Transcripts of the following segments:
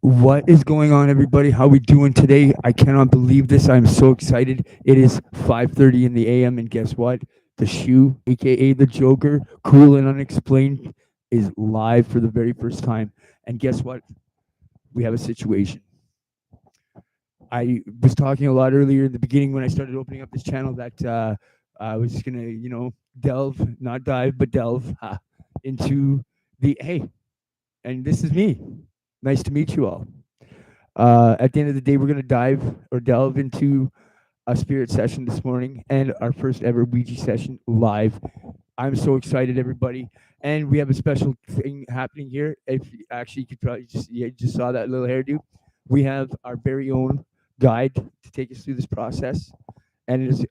What is going on, everybody? How we doing today? I cannot believe this. I'm so excited. It is 5:30 in the a.m. and guess what? The Shoe, aka the Joker, cool and unexplained, is live for the very first time. And guess what? We have a situation. I was talking a lot earlier in the beginning when I started opening up this channel that I was just gonna, delve, not dive, but delve into the hey. And this is me. Nice to meet you all. At the end of the day, we're going to dive or delve into a spirit session this morning and our first ever Ouija session live. I'm so excited, everybody. And we have a special thing happening here. If actually you could probably just saw that little hairdo. We have our very own guide to take us through this process. And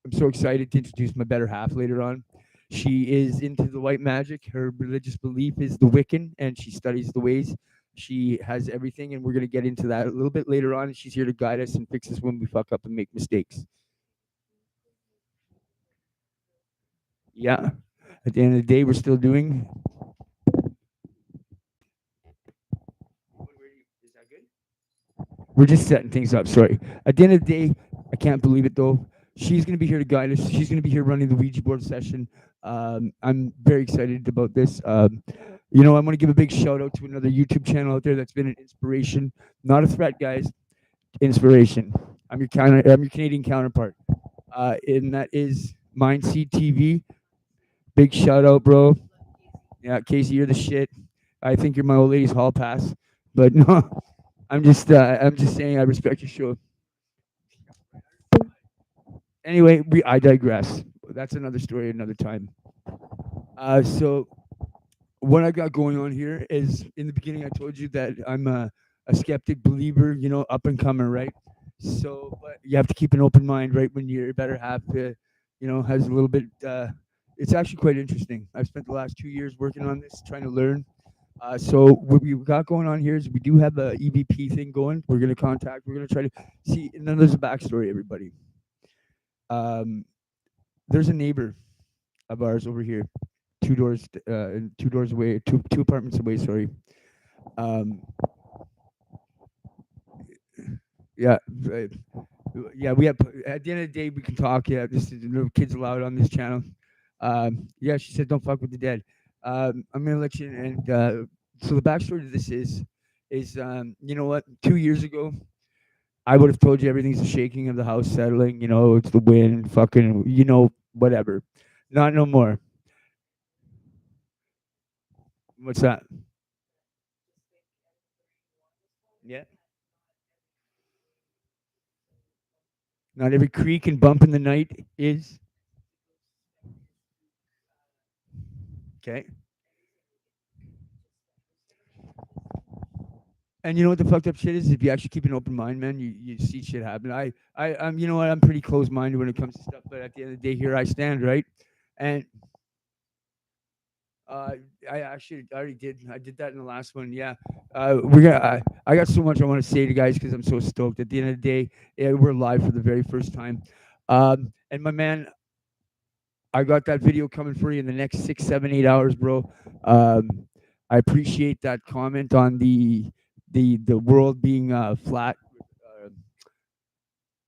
I'm so excited to introduce my better half later on. She is into the white magic. Her religious belief is the Wiccan, and she studies the ways. She has everything, and we're going to get into that a little bit later on. She's here to guide us and fix us when we fuck up and make mistakes. Yeah. At the end of the day, we're still doing. Is that good? We're just setting things up. Sorry. At the end of the day, I can't believe it though. She's going to be here to guide us. She's going to be here running the Ouija board session. I'm very excited about this. I want to give a big shout out to another YouTube channel out there that's been an inspiration, not a threat, guys. Inspiration. I'm your Canadian counterpart, and that is Mindseed TV. Big shout out, bro. Yeah, Casey, you're the shit. I think you're my old lady's hall pass, but no, I'm just saying I respect your show. Anyway, I digress. That's another story, another time. So what I got going on here is in the beginning I told you that I'm a skeptic believer, up and comer, right? So, but you have to keep an open mind, right? When your better half, has a little bit. It's actually quite interesting. I've spent the last 2 years working on this, trying to learn. So what we got going on here is we do have a EVP thing going. We're gonna contact. We're gonna try to see. And then there's a backstory, everybody. Um, there's a neighbor of ours over here, 2 doors, 2 doors away, two apartments away. Sorry. Um, yeah, right. Yeah. We have at the end of the day we can talk. Yeah, this is no kids allowed on this channel. Yeah, she said don't fuck with the dead. I'm gonna let you. And so the backstory to this is you know what? 2 years ago, I would have told you everything's the shaking of the house settling. It's the wind, fucking, whatever. Not no more. What's that? Yeah. Not every creak and bump in the night is okay. And you know what the fucked up shit is? If you actually keep an open mind, man, you see shit happen. I'm, you know what? I'm pretty close minded when it comes to stuff, but at the end of the day, here I stand, right? And uh, I already did. I did that in the last one. Yeah. We're gonna. I got so much I want to say to guys because I'm so stoked. At the end of the day, yeah, we're live for the very first time. And my man, I got that video coming for you in the next 6, 7, 8 hours, bro. Um, I appreciate that comment on the world being flat.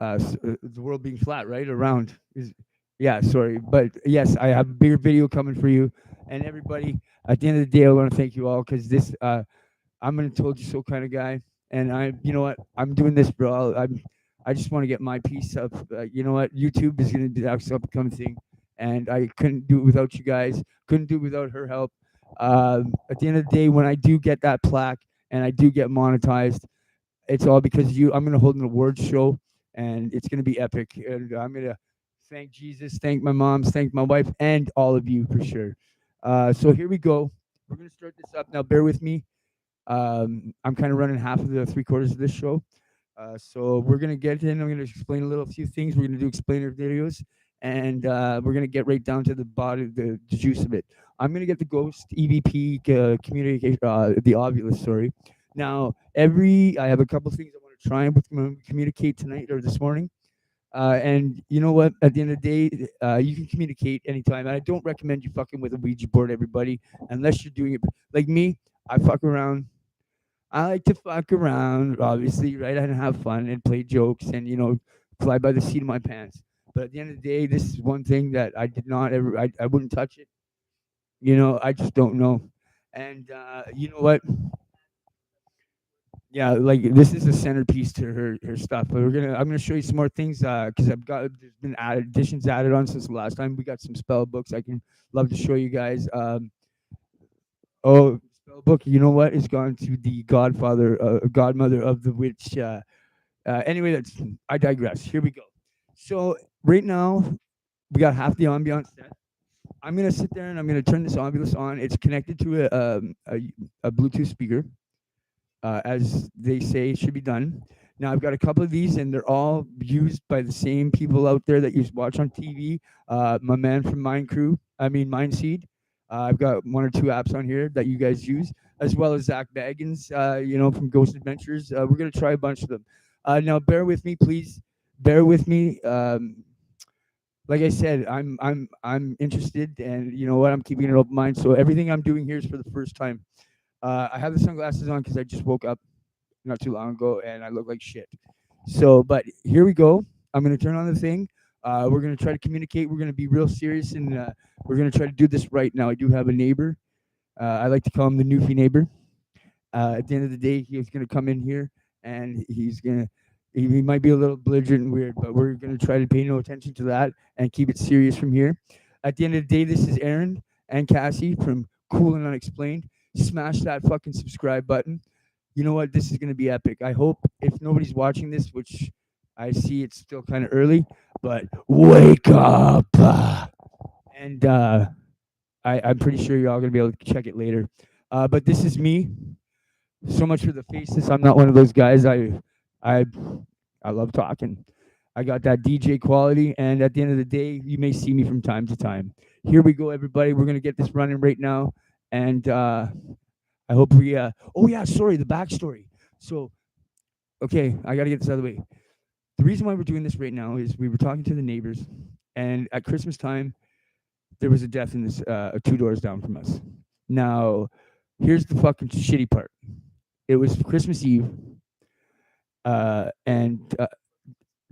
The world being flat, right? Around is, yeah. Sorry, but yes, I have a bigger video coming for you, and everybody. At the end of the day, I want to thank you all because this. I'm an told you so kind of guy, and you know what, I'm doing this, bro. I just want to get my piece of, you know what, YouTube is gonna be that upcoming thing, and I couldn't do it without you guys. Couldn't do it without her help. At the end of the day, when I do get that plaque and I do get monetized, it's all because of you. I'm gonna hold an awards show, and it's gonna be epic. And I'm gonna thank Jesus, thank my moms, thank my wife, and all of you for sure. So here we go. We're gonna start this up now. Bear with me. I'm kind of running half of the 3/4 of this show. So we're gonna get in. I'm gonna explain a little few things. We're gonna do explainer videos, and we're gonna get right down to the body, the juice of it. I'm gonna get the ghost EVP communication, the ovulus. Sorry. Now, I have a couple things I want to try and communicate tonight or this morning. And you know what? At the end of the day, you can communicate anytime. And I don't recommend you fucking with a Ouija board, everybody, unless you're doing it like me. I fuck around. I like to fuck around, obviously, right? And have fun and play jokes and fly by the seat of my pants. But at the end of the day, this is one thing that I did not ever. I wouldn't touch it. I just don't know. And you know what? Yeah, like this is a centerpiece to her stuff. But I'm gonna show you some more things because I've got there's been additions added on since the last time. We got some spell books. I can love to show you guys. Oh, spell book. You know what? It's gone to the godfather, godmother of the witch. Anyway, that's I digress. Here we go. So right now we got half the ambiance set. I'm gonna sit there and I'm gonna turn this ambulance on. It's connected to a Bluetooth speaker, as they say should be done. Now I've got a couple of these, and they're all used by the same people out there that you watch on TV. My man from Mind Crew, I mean Mindseed. I've got one or two apps on here that you guys use, as well as Zach Baggins, from Ghost Adventures. We're gonna try a bunch of them. Now, bear with me, please. Bear with me. Like I said, I'm interested, and you know what? I'm keeping an open mind. So everything I'm doing here is for the first time. I have the sunglasses on because I just woke up not too long ago and I look like shit. So, but here we go. I'm gonna turn on the thing. We're gonna try to communicate. We're gonna be real serious, and we're gonna try to do this right now. I do have a neighbor. I like to call him the Newfie neighbor. At the end of the day, he's going to come in here and he might be a little belligerent and weird, but we're going to try to pay no attention to that and keep it serious from here. At the end of the day, this is Aaron and Cassie from Cool and Unexplained. Smash that fucking subscribe button. You know what? This is going to be epic. I hope if nobody's watching this, which I see it's still kind of early, but wake up. And I'm pretty sure you're all going to be able to check it later. But this is me. So much for the faces. I'm not one of those guys. I I love talking. I got that DJ quality, and at the end of the day, you may see me from time to time. Here we go, everybody. We're gonna get this running right now, and I hope we. Oh yeah, sorry, the backstory. So okay, I gotta get this out of the way. The reason why we're doing this right now is we were talking to the neighbors, and at Christmas time, there was a death in this two doors down from us. Now, here's the fucking shitty part. It was Christmas Eve, and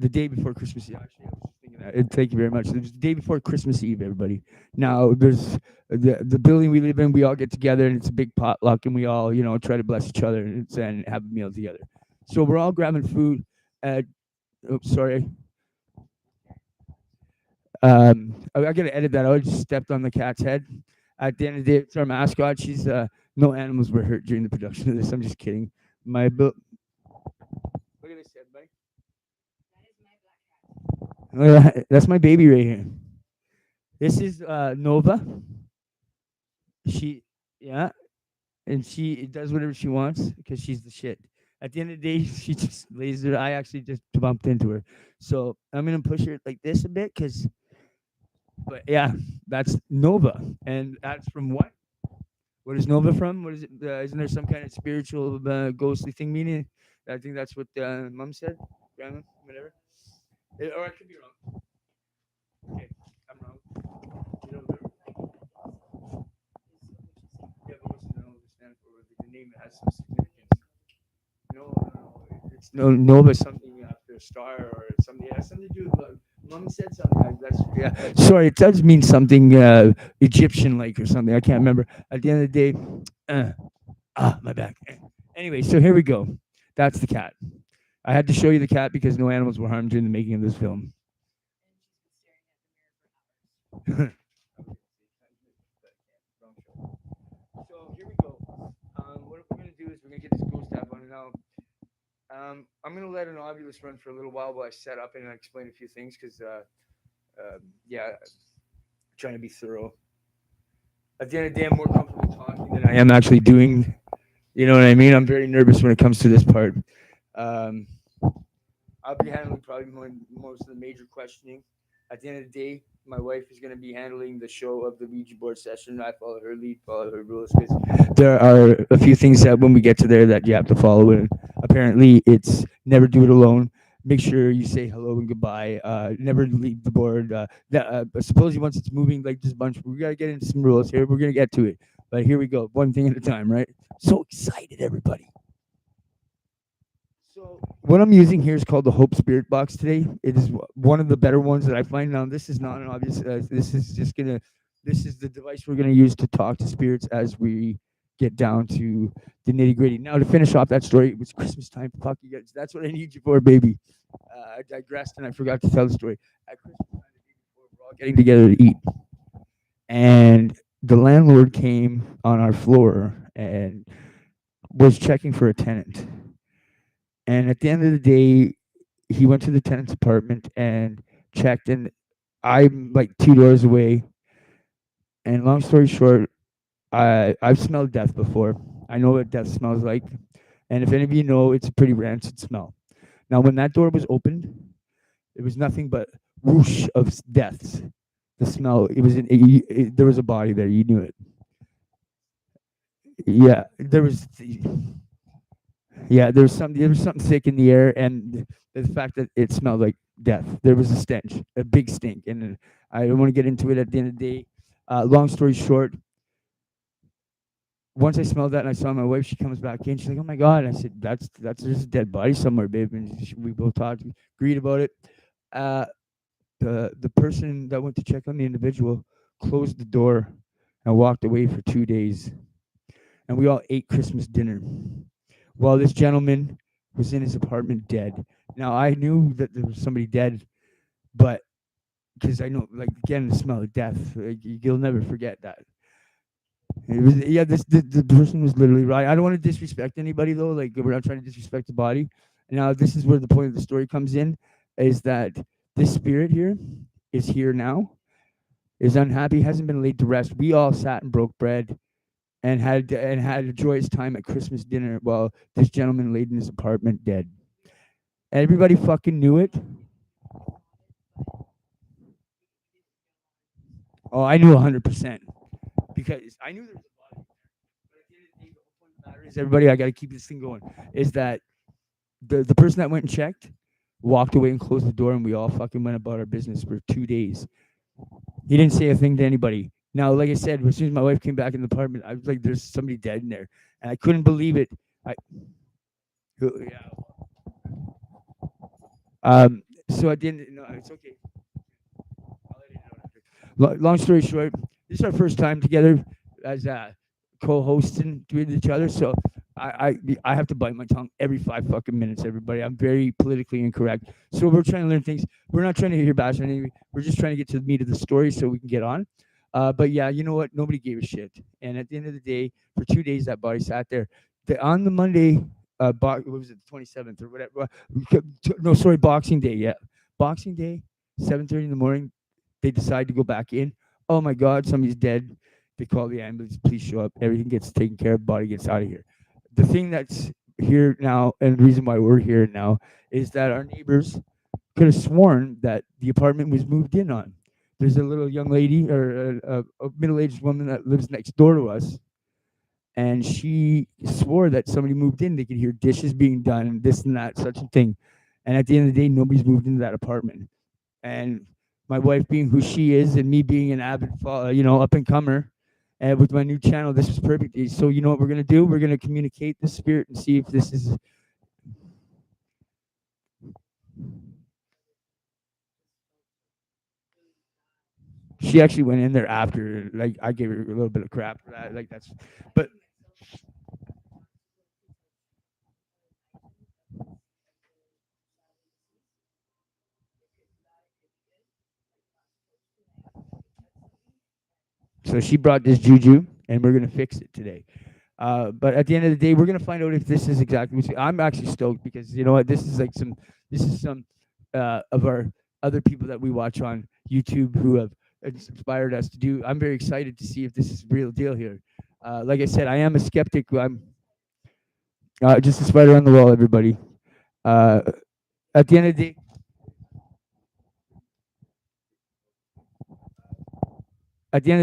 the day before Christmas Eve. Actually, I was just thinking that. Thank you very much. It was the day before Christmas Eve, everybody. Now, there's the building we live in. We all get together, and it's a big potluck, and we all try to bless each other and have a meal together. So we're all grabbing food. At, oh, sorry. I gotta edit that out. I just stepped on the cat's head. At the end of the day, it's our mascot. She's no animals were hurt during the production of this. I'm just kidding. Look at this head, buddy. That's my baby right here. This is Nova. She, yeah, and she does whatever she wants because she's the shit. At the end of the day, she just lays there. I actually just bumped into her, so I'm gonna push her like this a bit because. But yeah, that's Nova, and that's from what? What is Nova from? What is it? Isn't there some kind of spiritual, ghostly thing meaning? I think that's what Mom said, Grandma, whatever. Or I could be wrong. Okay, I'm wrong. You know, yeah, but what's the Nova stand for? The name has some significance. No. It's no Nova something after a star or something. It has something to do with. Mom said something. That's yeah. Sorry, it does mean something Egyptian like or something. I can't remember. At the end of the day, my back. Anyway, so here we go. That's the cat. I had to show you the cat because no animals were harmed during the making of this film. So here we go. What we're gonna do is we're gonna get this ghost app on it now. I'm gonna let an Ovilus run for a little while I set up and I explain a few things because, yeah, trying to be thorough. At the end of the day, I'm more comfortable talking than I am actually doing. You know what I mean? I'm very nervous when it comes to this part. Um, I'll be handling probably most of the major questioning. At the end of the day, my wife is going to be handling the show of the Ouija board session. I follow her lead, follow her rules because there are a few things that when we get to there that you have to follow. And apparently, it's never do it alone. Make sure you say hello and goodbye. Never leave the board. Supposedly, once it's moving like this bunch, we got to get into some rules here. We're going to get to it. But here we go. One thing at a time, right? So excited, everybody. So what I'm using here is called the Hope Spirit Box today. It is one of the better ones that I find. Now this is not an obvious. This is just gonna. This is the device we're gonna use to talk to spirits as we get down to the nitty gritty. Now to finish off that story, it was Christmas time. Fuck you guys. That's what I need you for, baby. I digressed and I forgot to tell the story. At Christmas time, the day before, we're all getting together to eat, and the landlord came on our floor and was checking for a tenant. And at the end of the day, he went to the tenant's apartment and checked, and I'm like 2 doors away. And long story short, I've smelled death before. I know what death smells like, and if any of you know, it's a pretty rancid smell. Now, when that door was opened, it was nothing but whoosh of deaths. The smell. It was there was a body there. You knew it. Yeah, there was. Yeah, there was something sick in the air, and the fact that it smelled like death. There was a stench, a big stink, and I don't want to get into it at the end of the day. Long story short, once I smelled that and I saw my wife, she comes back in. She's like, "Oh my god!" I said, "That's there's a dead body somewhere, babe." And we both talked, agreed about it. Uh, the person that went to check on the individual closed the door and walked away for 2 days, and we all ate Christmas dinner while this gentleman was in his apartment dead. Now I knew that there was somebody dead, but because I know, like again, the smell of death, like, you'll never forget that. It was, yeah, the person was literally right. I don't want to disrespect anybody though. Like we're not trying to disrespect the body. Now this is where the point of the story comes in, is that this spirit here is here now, is unhappy, hasn't been laid to rest. We all sat and broke bread and had a joyous time at Christmas dinner while this gentleman laid in his apartment dead. Everybody fucking knew it. Oh, I knew 100% because I knew there was a body. But at the end of the day, the whole point of the matter is, everybody, I got to keep this thing going. Is that the person that went and checked walked away and closed the door, and we all fucking went about our business for 2 days. He didn't say a thing to anybody. Now, like I said, as soon as my wife came back in the apartment, I was like, "There's somebody dead in there," and I couldn't believe it. I yeah. So I didn't. No, it's okay. I'll edit it out after. Long story short, this is our first time together as co-hosting with each other. So I have to bite my tongue every 5 fucking minutes. Everybody, I'm very politically incorrect. So we're trying to learn things. We're not trying to hear bash on anybody. We're just trying to get to the meat of the story so we can get on. But yeah, you know what? Nobody gave a shit. And at the end of the day, for 2 days, that body sat there. On the Monday, what was it, the 27th or whatever? No, sorry, Boxing Day. Yeah, Boxing Day, 7:30 in the morning. They decide to go back in. Oh my God, somebody's dead. They call the ambulance. Please show up. Everything gets taken care of. Body gets out of here. The thing that's here now, and the reason why we're here now, is that our neighbors could have sworn that the apartment was moved in on. There's a little young lady or a middle-aged woman that lives next door to us, and she swore that somebody moved in. They could hear dishes being done, this and that, such a thing. And at the end of the day, nobody's moved into that apartment. And my wife being who she is, and me being an avid, up and comer, and with my new channel, this was perfect. So you know what we're gonna do? We're gonna communicate the spirit and see if this is. She actually went in there after, like I gave her a little bit of crap for that. Like that's, but so she brought this juju, and we're gonna fix it today. But at the end of the day, we're gonna find out if this is exactly what I'm actually stoked because you know what? This is some of our other people that we watch on YouTube who have inspired us to do. I'm very excited to see if this is real deal here. Like I said, I am a skeptic. I'm just a spider on the wall, everybody. Uh, at the end of the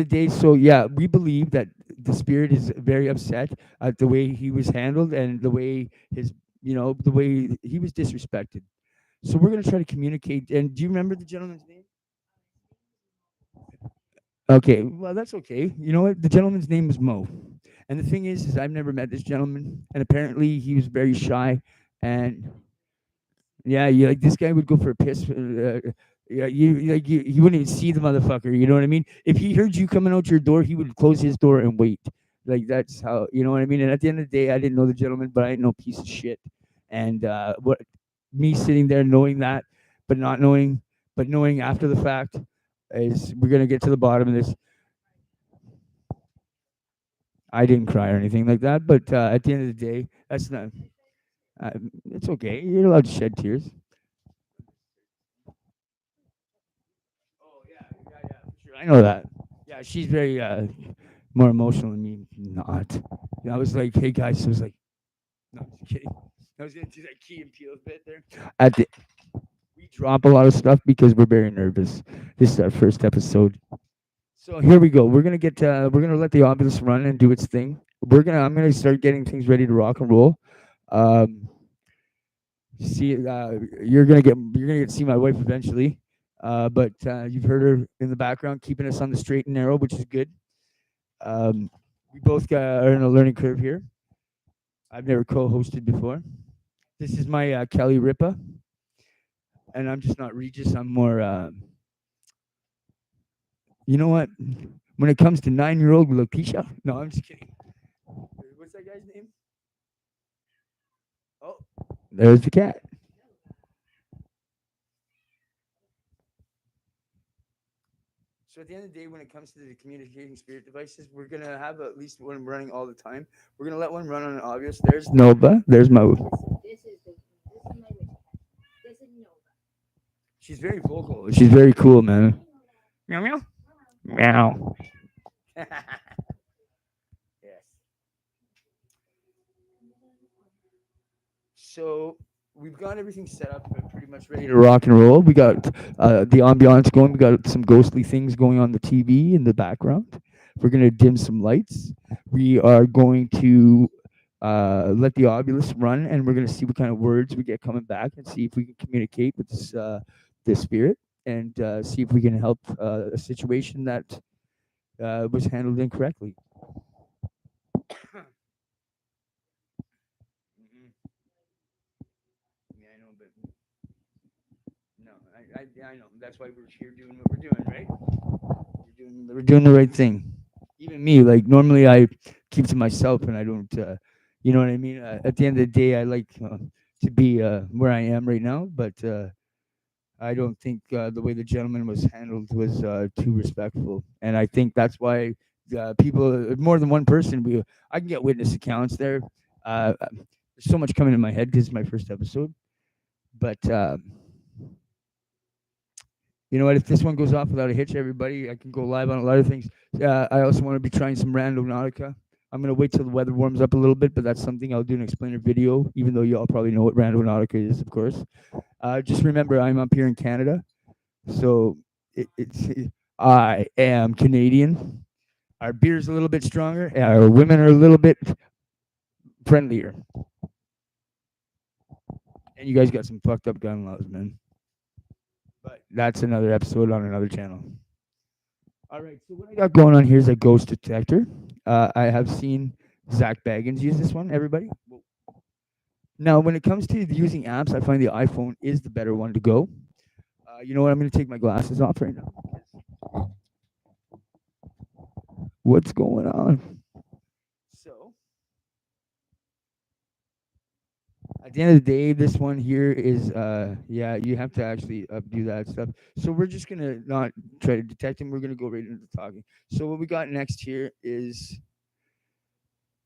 day, so yeah, we believe that the spirit is very upset at the way he was handled and the way the way he was disrespected. So we're gonna try to communicate. And do you remember the gentleman's name? Okay, well that's okay. You know what? The gentleman's name was Mo. And the thing is I've never met this gentleman, and apparently he was very shy, and Yeah, you like this guy would go for a piss. Yeah, you wouldn't even see the motherfucker. You know what I mean? If he heard you coming out your door, he would close his door and wait. Like that's how you know what I mean. And at the end of the day, I didn't know the gentleman, but I ain't no piece of shit. And what me sitting there knowing that, but not knowing, but knowing after the fact, is we're gonna get to the bottom of this. I didn't cry or anything like that, but at the end of the day, that's not. Uh, it's okay. You're allowed to shed tears. Oh yeah, for sure. I know that. Yeah, she's very more emotional than me. Not. And I was like, hey guys, I was like, no, I'm just kidding. I was gonna do that Key and Peele bit there. At the we drop a lot of stuff because we're very nervous. This is our first episode. So here we go. We're gonna let the obelisk run and do its thing. I'm gonna start getting things ready to rock and roll. Um, see, you're gonna get to see my wife eventually. But you've heard her in the background, keeping us on the straight and narrow, which is good. Um, we both are in a learning curve here. I've never co-hosted before. This is my Kelly Ripa, and I'm just not Regis. I'm more. You know what? When it comes to 9-year-old Lakeisha, no, I'm just kidding. What's that guy's name? Oh, there's the cat. So at the end of the day, when it comes to the communicating spirit devices, we're gonna have at least one running all the time. We're gonna let one run on obvious. There's Nova. There's my. She's very vocal. She's very cool, man. Meow meow. Meow. Yes. So we've got everything set up and pretty much ready to rock and roll. We got the ambiance going. We got some ghostly things going on the TV in the background. We're gonna dim some lights. We are going to let the obelisk run, and we're gonna see what kind of words we get coming back, and see if we can communicate with this spirit, and see if we can help a situation that was handled incorrectly. Mhm. Yeah, I know, but no, I know. That's why we're here doing what we're doing, right? We're doing the right thing. Even me, like normally I keep to myself and I don't, you know what I mean. At the end of the day, I like to be where I am right now, but I don't think the way the gentleman was handled was too respectful, and I think that's why people, more than one person, I can get witness accounts there. There's so much coming in my head because it's my first episode, but you know what? If this one goes off without a hitch, everybody, I can go live on a lot of things. I also want to be trying some Randonautica. I'm gonna wait till the weather warms up a little bit, but that's something I'll do an explainer video. Even though you all probably know what Randonautica is, of course. Just remember, I'm up here in Canada, so it's I am Canadian. Our beer's a little bit stronger. Our women are a little bit friendlier, and you guys got some fucked up gun laws, man. But that's another episode on another channel. All right, so what I got going on here is a ghost detector. I have seen Zach Baggins use this one. Everybody. Now, when it comes to using apps, I find the iPhone is the better one to go. You know what? I'm going to take my glasses off right now. What's going on? So, at the end of the day, this one here is, yeah, you have to actually do that stuff. So we're just gonna not try to detect him. We're gonna go right into talking. So what we got next here is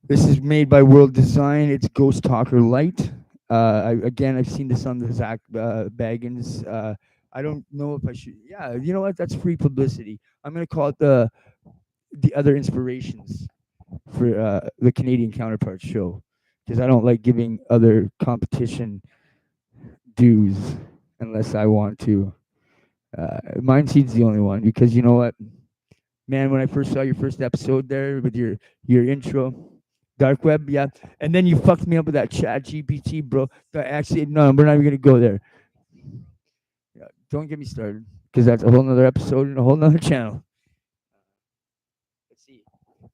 this is made by World Design. It's Ghost Talker Light. Again, I've seen this on the Zach Baggins. I don't know if I should. Yeah, you know what? That's free publicity. I'm gonna call it the other inspirations for the Canadian Counterparts show because I don't like giving other competition dues unless I want to. Mine Seed's the only one because you know what, man. When I first saw your first episode there with your intro, dark web, yeah, and then you fucked me up with that Chat GPT, bro. Actually, no, we're not even gonna go there. Yeah, don't get me started because that's a whole nother episode and a whole nother channel. Let's see.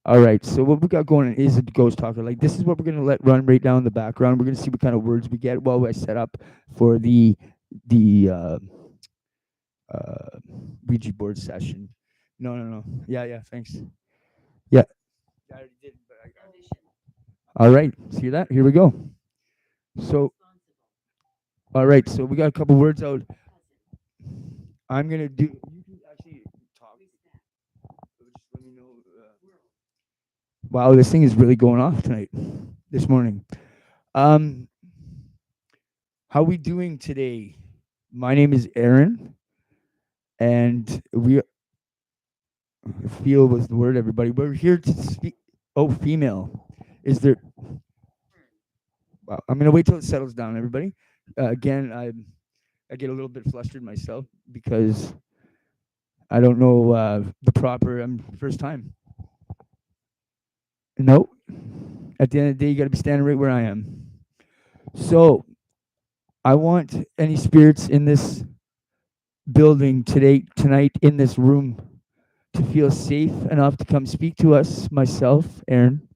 All right. So what we got going on is a ghost talker. Like this is what we're gonna let run right down in the background. We're gonna see what kind of words we get while I set up for the uh Ouija board session. No, no, no. Yeah, yeah. Thanks. Yeah. I already did, but I got it. All right. See that? Here we go. So, all right. So we got a couple words out. I'm gonna do. You can actually talk. So just let me know. Wow, this thing is really going off tonight. This morning. Um, how we doing today? My name is Aaron, and we feel was the word. Everybody, we're here to speak. Oh, female. Is there? Wow, I'm gonna wait till it settles down. Everybody. Again, I get a little bit flustered myself because I don't know the proper. First time. No. At the end of the day, you got to be standing right where I am. So I want any spirits in this building today, tonight, in this room, to feel safe enough to come speak to us, myself, Aaron,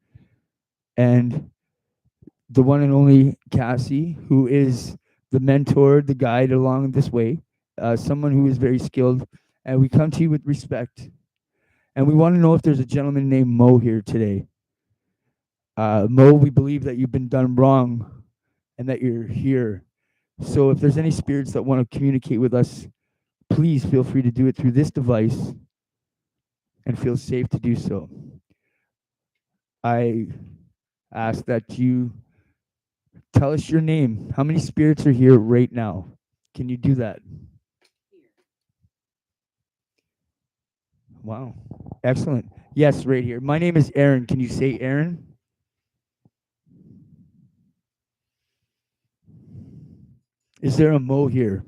and the one and only Cassie, who is the mentor, the guide along this way, someone who is very skilled. And we come to you with respect. And we want to know if there's a gentleman named Mo here today. Mo, we believe that you've been done wrong and that you're here. So if there's any spirits that want to communicate with us, please feel free to do it through this device and feel safe to do so. I ask that you tell us your name. How many spirits are here right now? Can you do that? Wow. Excellent. Yes, right here. My name is Aaron. Can you say Aaron? Is there a Mo here?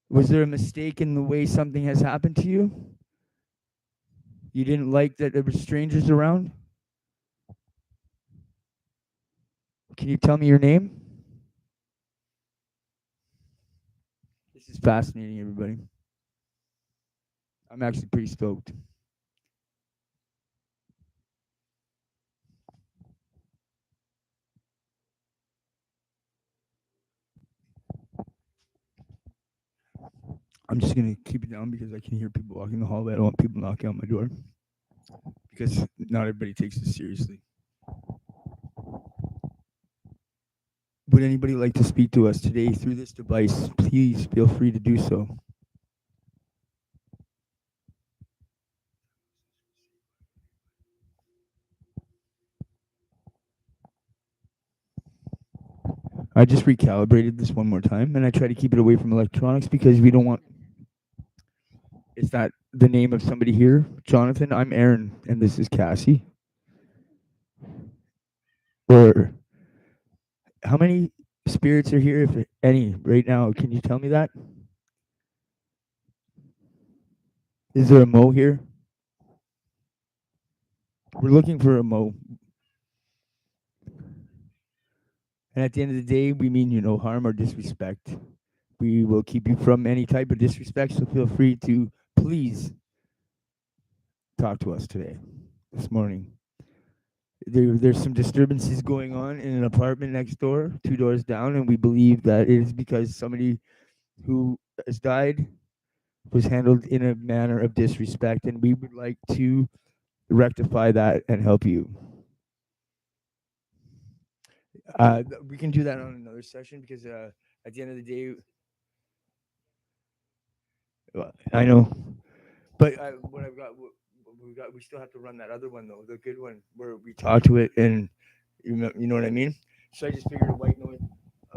Was there a mistake in the way something has happened to you? You didn't like that there were strangers around? Can you tell me your name? This is fascinating, everybody. I'm actually pretty stoked. I'm just gonna keep it down because I can hear people walking the hallway. I don't want people knocking on my door because not everybody takes this seriously. Would anybody like to speak to us today through this device? Please feel free to do so. I just recalibrated this one more time and I try to keep it away from electronics because we don't want. Is that the name of somebody here? Jonathan, I'm Aaron and this is Cassie. Or how many spirits are here, if any, right now? Can you tell me that? Is there a Mo here? We're looking for a Mo. And at the end of the day, we mean you no harm or disrespect. We will keep you from any type of disrespect, so feel free to please talk to us today, this morning. There's some disturbances going on in an apartment next door, two doors down, and we believe that it is because somebody who has died was handled in a manner of disrespect, and we would like to rectify that and help you. We can do that on another session because at the end of the day, well, I know, but what I've got, we still have to run that other one though, the good one where we talk to it and you know what I mean. So I just figured a white noise.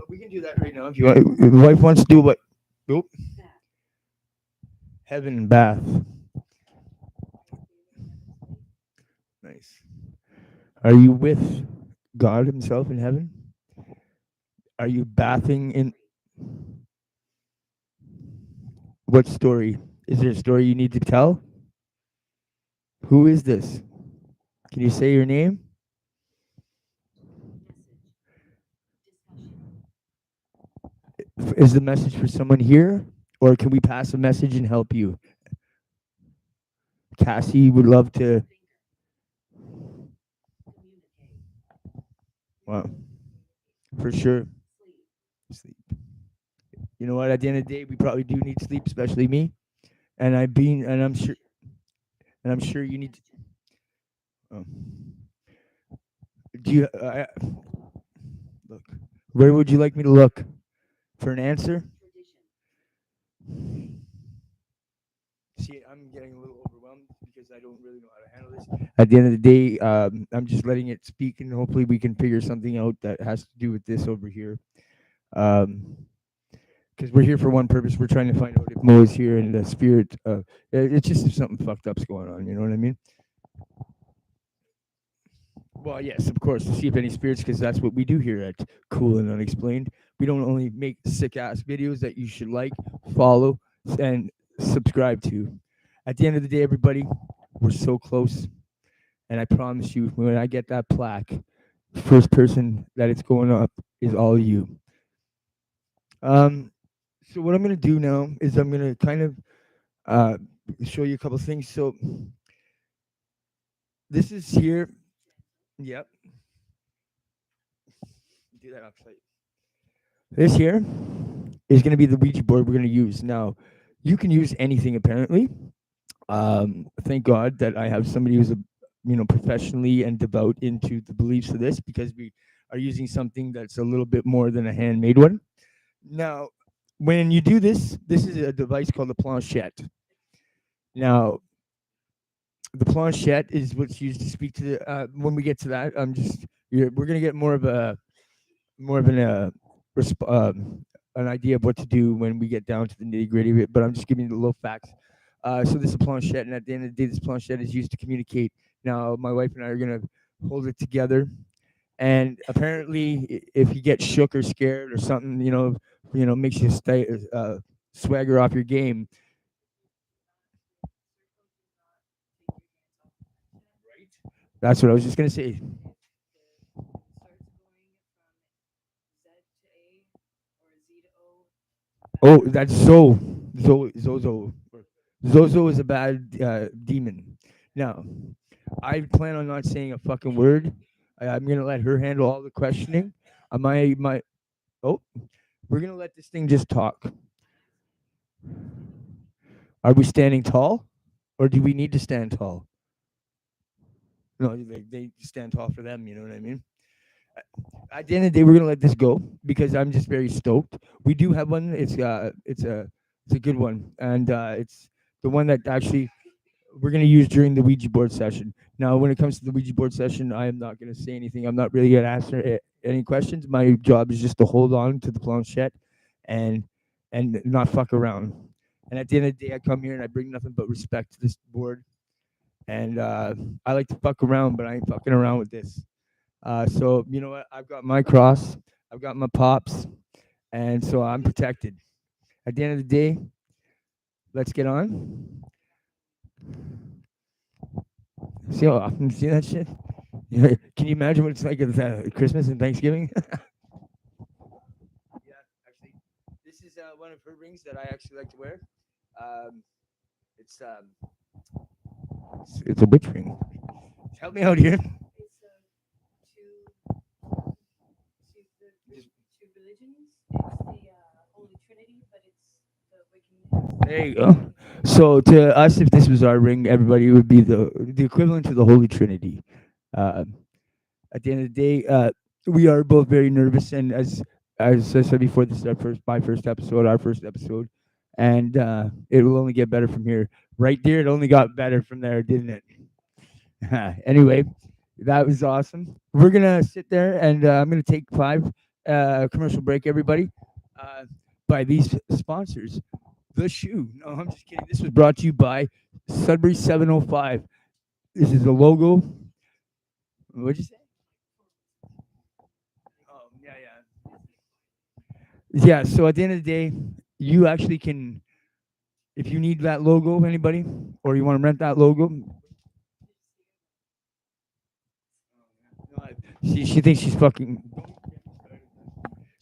We can do that right now if you want. If the wife wants to do what? Nope. Heaven and bath. Nice. Are you with God Himself in heaven? Are you bathing in what story? Is there a story you need to tell? Who is this? Can you say your name? Is the message for someone here or can we pass a message and help you? Cassie would love to. Well, for sure. Sleep. You know what? At the end of the day, we probably do need sleep, especially me. And I've been, and I'm sure you need. Oh. Do you look? Where would you like me to look for an answer? See, I'm getting a little overwhelmed because I don't really know how to handle this. At the end of the day, I'm just letting it speak, and hopefully we can figure something out that has to do with this over here. Um, because we're here for one purpose. We're trying to find out if Mo is here and the spirit. It's just if something fucked up's going on. You know what I mean? Well, yes, of course, to see if any spirits, because that's what we do here at Cool and Unexplained. We don't only make sick ass videos that you should like, follow, and subscribe to. At the end of the day, everybody, we're so close. And I promise you, when I get that plaque, first person that it's going up is all you. Um, so what I'm gonna do now is I'm gonna kind of uh, show you a couple things. So this is here. Yep. Do that upside. This here is gonna be the Ouija board we're gonna use. Now, you can use anything apparently. Thank God that I have somebody who's professionally and devout into the beliefs of this, because we are using something that's a little bit more than a handmade one. Now, when you do this, this is a device called a planchette. Now, the planchette is what's used to speak to the. When we get to that, we're gonna get more of an idea of what to do when we get down to the nitty gritty of it. But I'm just giving you the low facts. So this is a planchette, and at the end of the day, this planchette is used to communicate. Now, my wife and I are gonna hold it together, and apparently, if you get shook or scared or something, makes you stay swagger off your game. That's what I was just gonna say. Oh, that's Zozo. Zozo is a bad demon. Now, I plan on not saying a fucking word. I'm gonna let her handle all the questioning. My oh, we're gonna let this thing just talk. Are we standing tall, or do we need to stand tall? No, they stand tall for them. You know what I mean? At the end of the day, we're gonna let this go because I'm just very stoked. We do have one. It's a good one, and it's the one that actually we're going to use during the Ouija board session. Now, when it comes to the Ouija board session, I am not going to say anything. I'm not really going to answer any questions. My job is just to hold on to the planchette and not fuck around. And at the end of the day, I come here and I bring nothing but respect to this board. And I like to fuck around, but I ain't fucking around with this. So you know what? I've got my cross, I've got my pops, and so I'm protected. At the end of the day, let's get on. See that shit? Yeah, can you imagine what it's like at Christmas and Thanksgiving? Yeah, actually, this is one of her rings that I actually like to wear. Um, it's it's a witch ring. Help me out here. There you go. So to us, if this was our ring, everybody would be the equivalent to the Holy Trinity. Uh, at the end of the day, we are both very nervous, and as I said before, this is my first episode, our first episode, and it will only get better from here. Right there, it only got better from there, didn't it? Anyway, that was awesome. We're gonna sit there, and I'm gonna take 5 commercial break, everybody. Uh, by these sponsors, the shoe. No, I'm just kidding. This was brought to you by Sudbury 705. This is the logo. What'd you say? Oh, yeah, yeah. Yeah, so at the end of the day, you actually can, if you need that logo, anybody, or you want to rent that logo. No, she thinks she's fucking.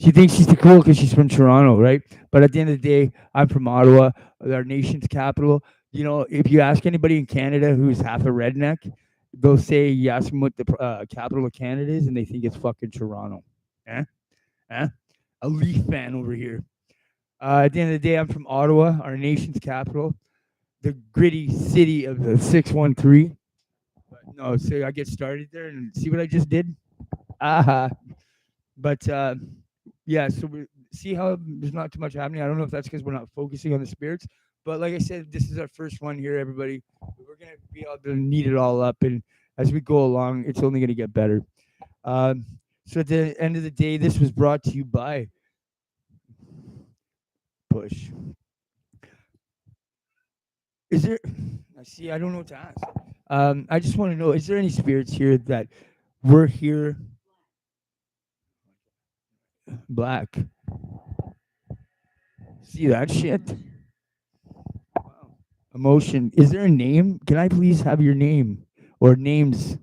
She thinks she's too cool because she's from Toronto, right? But at the end of the day, I'm from Ottawa, our nation's capital. You know, if you ask anybody in Canada who's half a redneck, they'll say you ask them what the capital of Canada is, and they think it's fucking Toronto. Eh? Eh? A Leaf fan over here. At the end of the day, I'm from Ottawa, our nation's capital, the gritty city of the 613. But no, so I get started there and see what I just did? Aha. But yeah, so we see how there's not too much happening. I don't know if that's because we're not focusing on the spirits, but like I said, this is our first one here, everybody. We're gonna be able to neat it all up, and as we go along, it's only gonna get better. Um, so at the end of the day, this was brought to you by Push. Is there? I see. I don't know what to ask. I just want to know: is there any spirits here that were here black? See that shit? Wow. Emotion. Is there a name? Can I please have your name or names?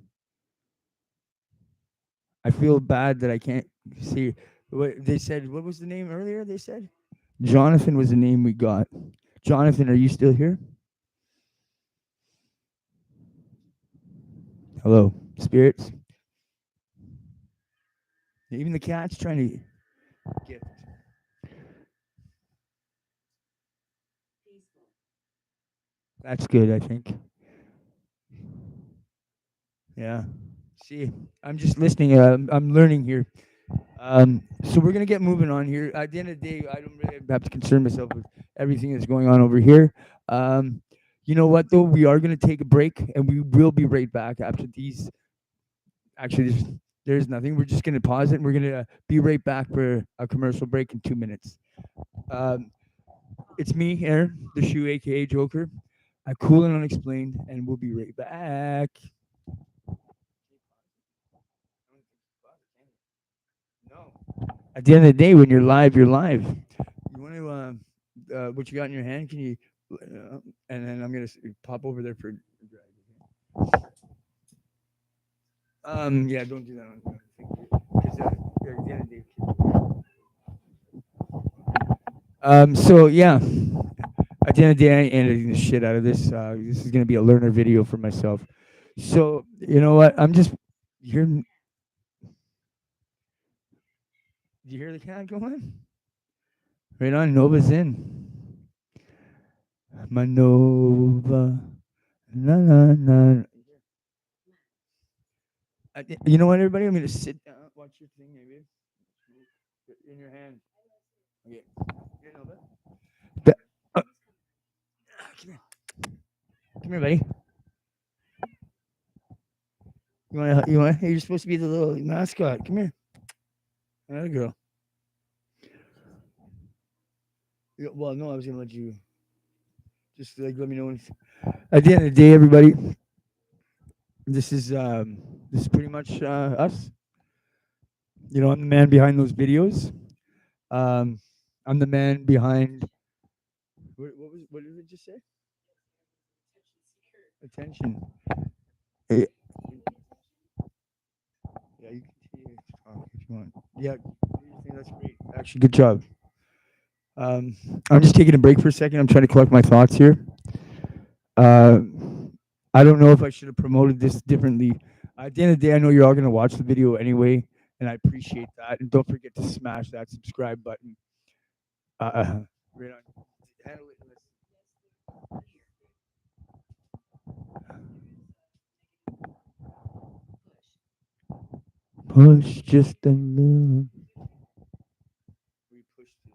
I feel bad that I can't see. What they said? What was the name earlier? They said Jonathan was the name we got. Jonathan, are you still here? Hello, spirits. Even the cat's trying to get. That's good. I think. Yeah. See, I'm just listening. I'm learning here. So we're gonna get moving on here. At the end of the day, I don't really have to concern myself with everything that's going on over here. Um, you know what though? We are gonna take a break, and we will be right back after these. Actually, there's nothing. We're just gonna pause it, and we're gonna be right back for a commercial break in 2 minutes. Um, it's me, Aaron, the Shoe, aka Joker. I cool and unexplained, and we'll be right back. No. At the end of the day, when you're live, you're live. You want to, what you got in your hand? Can you, and then I'm gonna pop over there for. Yeah, don't do that. Because at the end of the day. So yeah, at the end of the day, I ain't editing the shit out of this. This is gonna be a learner video for myself. So you know what? I'm just here. Do you hear the cat going? Right on, Nova's in. Manova. Na na na. You know what, everybody? I'm gonna sit down, watch your thing, maybe in your hand. Okay, here, Nova. Come here, come here, buddy. You want to? You want? You're supposed to be the little mascot. Come here. There girl. Well, no, I was gonna let you just like let me know when. At the end of the day, everybody, this is um, this is pretty much us. You know, I'm the man behind those videos. Um, I'm the man behind. What did it just say? Attention. Eh, yeah, you can continue to talk if you want. Yeah, that's great. Actually, good job. Um, I'm just taking a break for a second. I'm trying to collect my thoughts here. Uh, I don't know if I should have promoted this differently. At the end of the day, I know you're all going to watch the video anyway, and I appreciate that. And don't forget to smash that subscribe button. Right on. Handle it. Push just a little. We pushed it.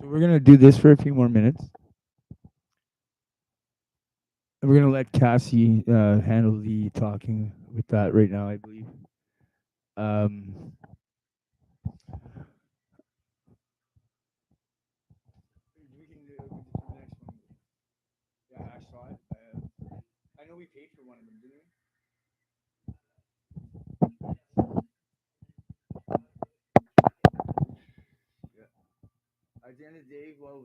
So we're gonna do this for a few more minutes. And we're gonna let Cassie handle the talking with that right now, I believe. Um, we can do the next one. Yeah, I saw it. I know we paid for one of them, didn't we? Yeah. At the end of the day, well,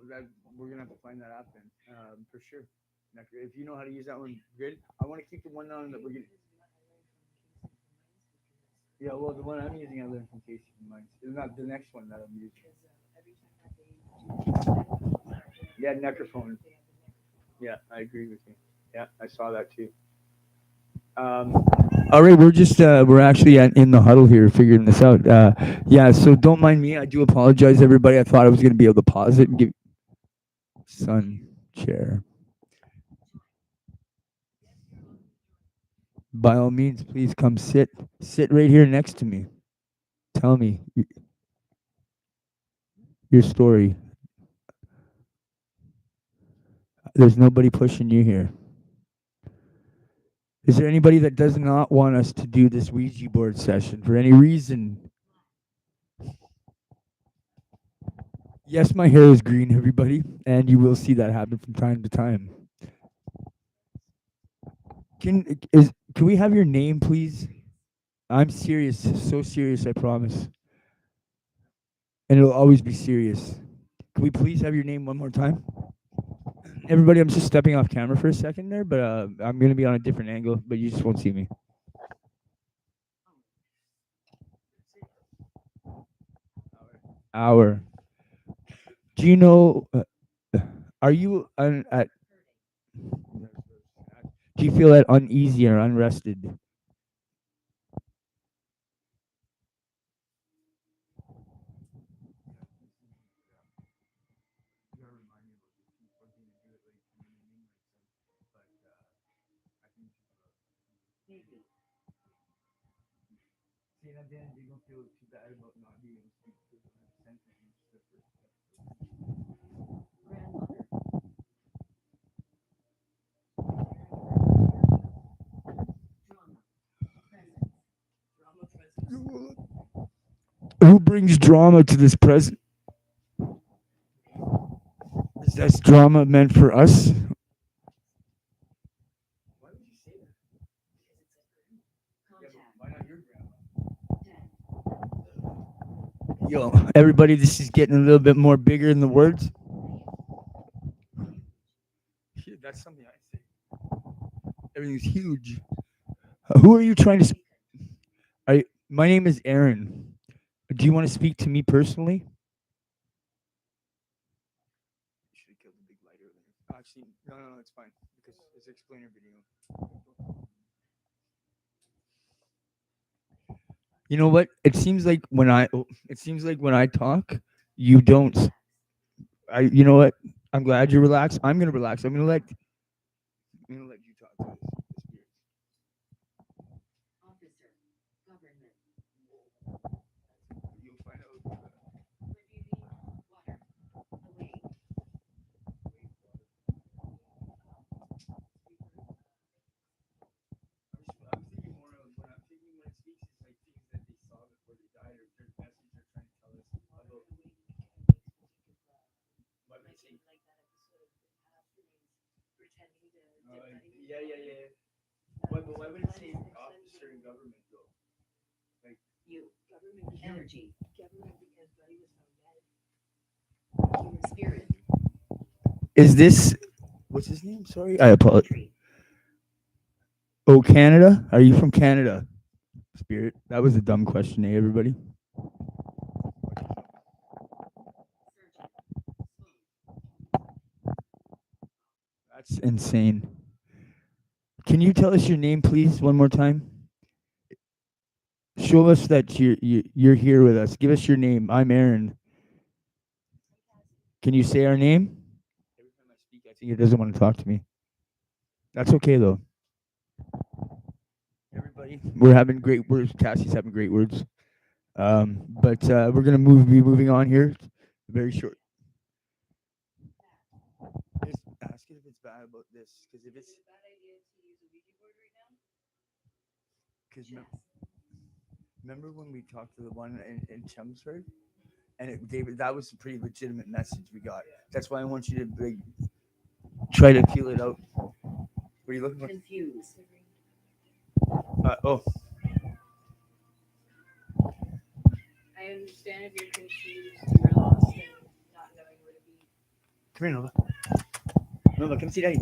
we're gonna have to find that out then, for sure. If you know how to use that one, good. I want to keep the one on that we're gonna. Yeah, well, the one I'm using, I learned from Casey. Mine, not the next one that I'm using. Yeah, necrophone. Yeah, I agree with you. Yeah, I saw that too. Um, all right, we're actually in the huddle here, figuring this out. Yeah, so don't mind me. I do apologize, everybody. I thought I was going to be able to pause it and give sun chair. By all means, please come sit right here next to me. Tell me your story. There's nobody pushing you here. Is there anybody that does not want us to do this Ouija board session for any reason? Yes, my hair is green, everybody, and you will see that happen from time to time. Can we have your name, please? I'm serious, so serious, I promise, and it'll always be serious. Can we please have your name one more time? Everybody, I'm just stepping off camera for a second there, but I'm gonna be on a different angle, but you just won't see me. Hour. Do you know? Are you at? Do you feel that uneasy or unrested? Who brings drama to this present? Is this drama meant for us? Yo, everybody, this is getting a little bit more bigger in the words. Shit, that's something I say. Everything's huge. Who are you trying to? My name is Aaron. Do you want to speak to me personally? Should have killed the big light earlier. Actually, no, it's fine because it's an explainer video. You know what? It seems like when I talk, you don't. You know what? I'm glad you're relaxed. I'm gonna relax. I'm gonna let you talk to this spirit. You'll find out. I'm thinking more of when I'm thinking when it speaks, it's like things that they saw before they died, or their message they're trying to tell us about. Why would it say? Yeah. Why would it say officer in government though? Like is this what's his name? Sorry, I apologize. Oh, Canada? Are you from Canada? Spirit. That was a dumb question, eh, everybody? That's insane. Can you tell us your name, please, one more time? Show us that you're here with us. Give us your name. I'm Aaron. Can you say our name? Every time I speak, I think it doesn't want to talk to me. That's okay though. Everybody, we're having great words. Cassie's having great words. But we're gonna be moving on here. Very short. Just ask it if it's bad about this, because if it's because remember when we talked to the one in Chelmsford, and that was a pretty legitimate message we got. That's why I want you to like, try to feel it out. What are you looking for? Oh, come here, Nova. Nova, come see Daddy.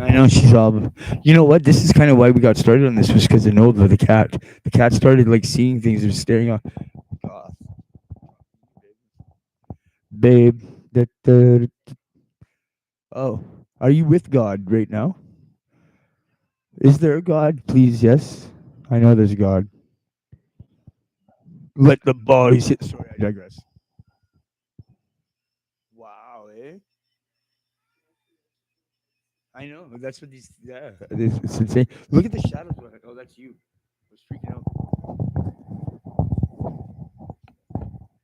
I know she's all. You know what? This is kind of why we got started on this was because of Nova, the cat. The cat started like seeing things and staring on. God, babe. Oh, are you with God right now? Is there a God? Please, yes. I know there's a God. Let the bodies hit. Sorry, I digress. Wow, eh? I know. That's what these. Yeah, it's insane. Look at the shadows. Oh, that's you. I was freaking out.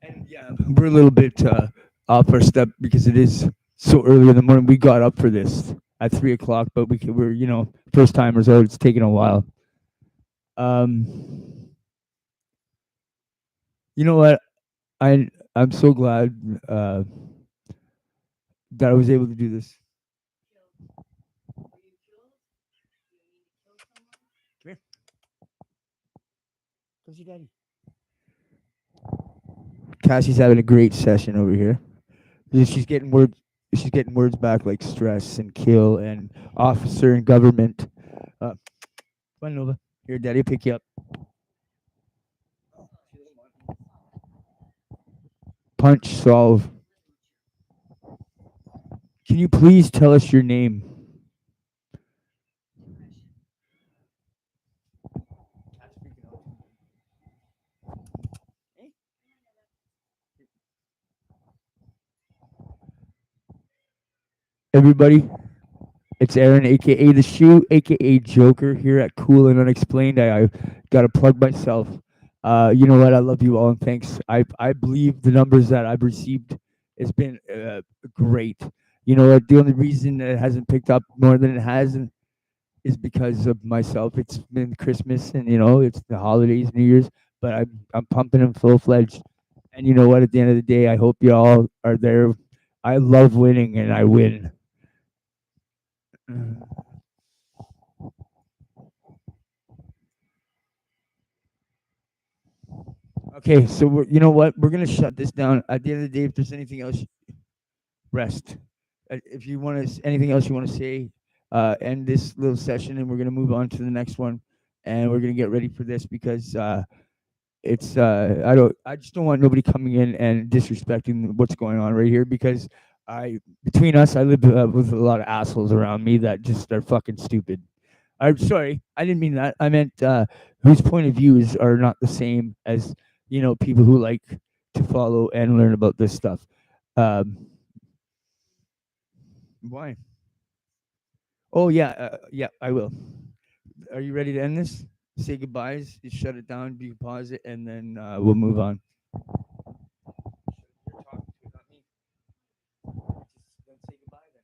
And yeah, we're a little bit off our step because it is so early in the morning. We got up for this at 3 o'clock, but we're first timers out. It's taking a while. Um, you know what? I'm so glad that I was able to do this. Come here, come see daddy. Cassie's having a great session over here. She's getting words. She's getting words back like stress and kill and officer and government. Come on, Nova. Here, daddy will pick you up. Punch solve. Can you please tell us your name? Everybody, it's Aaron, aka the Shoe, aka Joker, here at Cool and Unexplained. I gotta plug myself. You know what? I love you all and thanks. I believe the numbers that I've received has been great. You know what? The only reason that it hasn't picked up more than it has is because of myself. It's been Christmas and it's the holidays, New Year's, but I'm pumping them full fledged. And you know what? At the end of the day, I hope you all are there. I love winning, and I win. Okay, so you know what? We're gonna shut this down. At the end of the day, if there's anything else, rest. If you want to, anything else you want to say, end this little session, and we're gonna move on to the next one, and we're gonna get ready for this because it's I just don't want nobody coming in and disrespecting what's going on right here because I between us I live with a lot of assholes around me that just are fucking stupid. I'm sorry, I didn't mean that. I meant whose point of views are not the same as people who like to follow and learn about this stuff. Um, why? Oh yeah, yeah, I will. Are you ready to end this? Say goodbyes. You shut it down. You pause it, and then we'll move on. You're talking to it, not me. Just don't say goodbye then.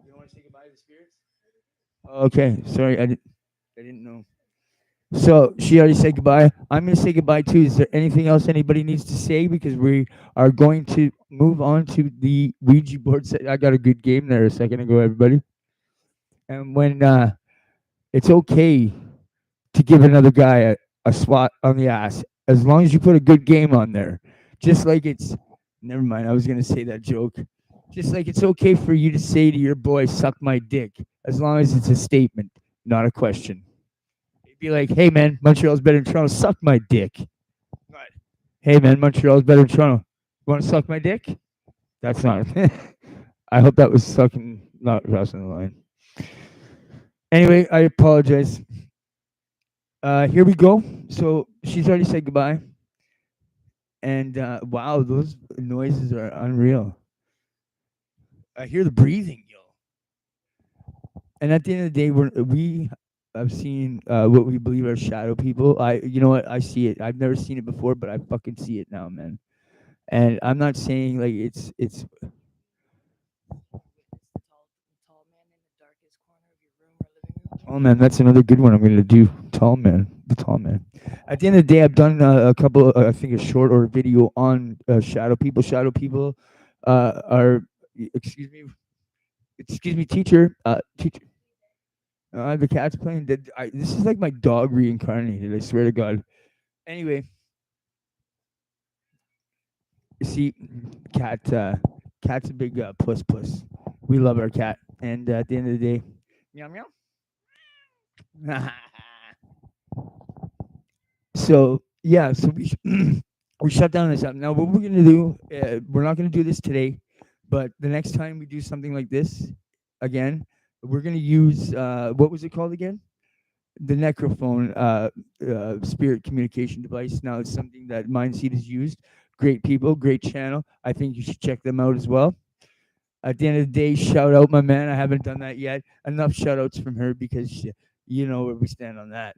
You don't want to say goodbye to the spirits? Okay, sorry, I didn't know. So she already said goodbye. I'm gonna say goodbye too. Is there anything else anybody needs to say? Because we are going to move on to the Ouija board set. I got a good game there a second ago, everybody. And when it's okay to give another guy a swat on the ass, as long as you put a good game on there. Just like it's never mind, I was gonna say that joke. Just like it's okay for you to say to your boy, suck my dick, as long as it's a statement, not a question. Be like, hey man, Montreal's better than Toronto. Suck my dick. Right. Hey man, Montreal's better than Toronto. You want to suck my dick? That's not. I hope that was sucking, not crossing the line. Anyway, I apologize. Here we go. So she's already said goodbye, and wow, those noises are unreal. I hear the breathing, yo. And at the end of the day, we have seen what we believe are shadow people. You know what? I see it. I've never seen it before, but I fucking see it now, man. And I'm not saying like it's. Oh man, that's another good one I'm gonna do. Tall man, the tall man. At the end of the day, I've done a couple. I think a short or video on shadow people. Shadow people are. Excuse me, teacher. Teacher. The cat's playing dead. This is like my dog reincarnated. I swear to God. Anyway, you see, cat. Cat's a big puss puss. We love our cat, and at the end of the day, Meow meow. So yeah, so we shut down this app. Now what we're gonna do? We're not gonna do this today, but the next time we do something like this again, we're gonna use what was it called again? The Necrophone spirit communication device. Now it's something that Mindseed has used. Great people, great channel. I think you should check them out as well. At the end of the day, shout out my man. I haven't done that yet. Enough shout outs from her because you know where we stand on that.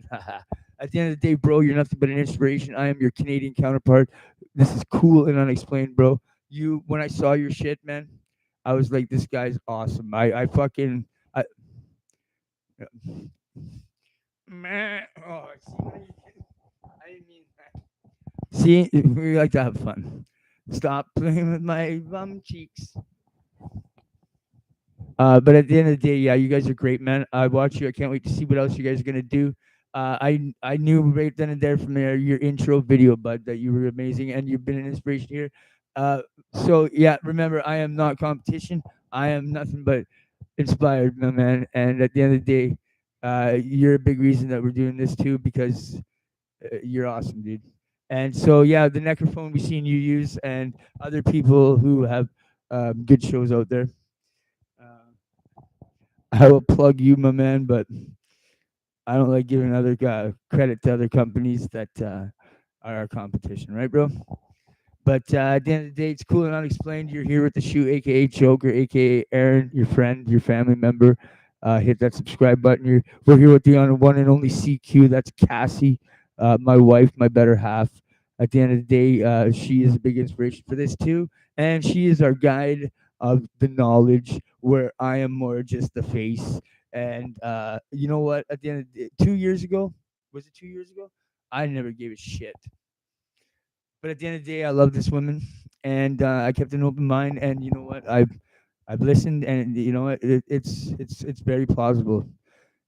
At the end of the day, bro, you're nothing but an inspiration. I am your Canadian counterpart. This is cool and unexplained, bro. You, when I saw your shit, man, I was like, this guy's awesome. I fucking, I, man, oh, I didn't mean that. See, we like to have fun. Stop playing with my bum cheeks. But at the end of the day, yeah, you guys are great, man. I watch you. I can't wait to see what else you guys are gonna do. I knew right then and there from your intro video, bud, that you were amazing and you've been an inspiration here. Uh, so yeah, remember, I am not competition. I am nothing but inspired, my man. And at the end of the day, you're a big reason that we're doing this too because you're awesome, dude. And so yeah, the Necrophone we've seen you use and other people who have good shows out there. Uh, I will plug you, my man, but I don't like giving other credit to other companies that are our competition, right, bro? But at the end of the day, it's cool and unexplained. You're here with the shoe, aka Joker, aka Aaron, your friend, your family member. Hit that subscribe button. We're here with the one and only CQ. That's Cassie, my wife, my better half. At the end of the day, she is a big inspiration for this too, and she is our guide of the knowledge. Where I am more just the face. And you know what? At the end of the day, 2 years ago, was it 2 years ago? I never gave a shit. But at the end of the day, I love this woman, and I kept an open mind. And you know what? I've listened, and you know what? It's very plausible.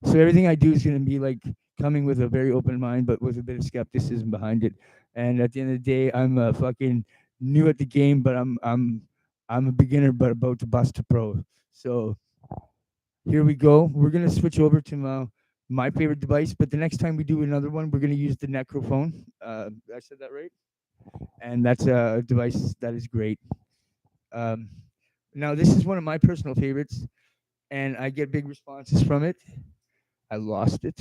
So everything I do is going to be like coming with a very open mind, but with a bit of skepticism behind it. And at the end of the day, I'm fucking new at the game, but I'm a beginner, but about to bust a pro. So here we go. We're gonna switch over to my favorite device, but the next time we do another one, we're gonna use the Necrophone. I said that right? And that's a device that is great. Um, Now, this is one of my personal favorites, and I get big responses from it. I lost it.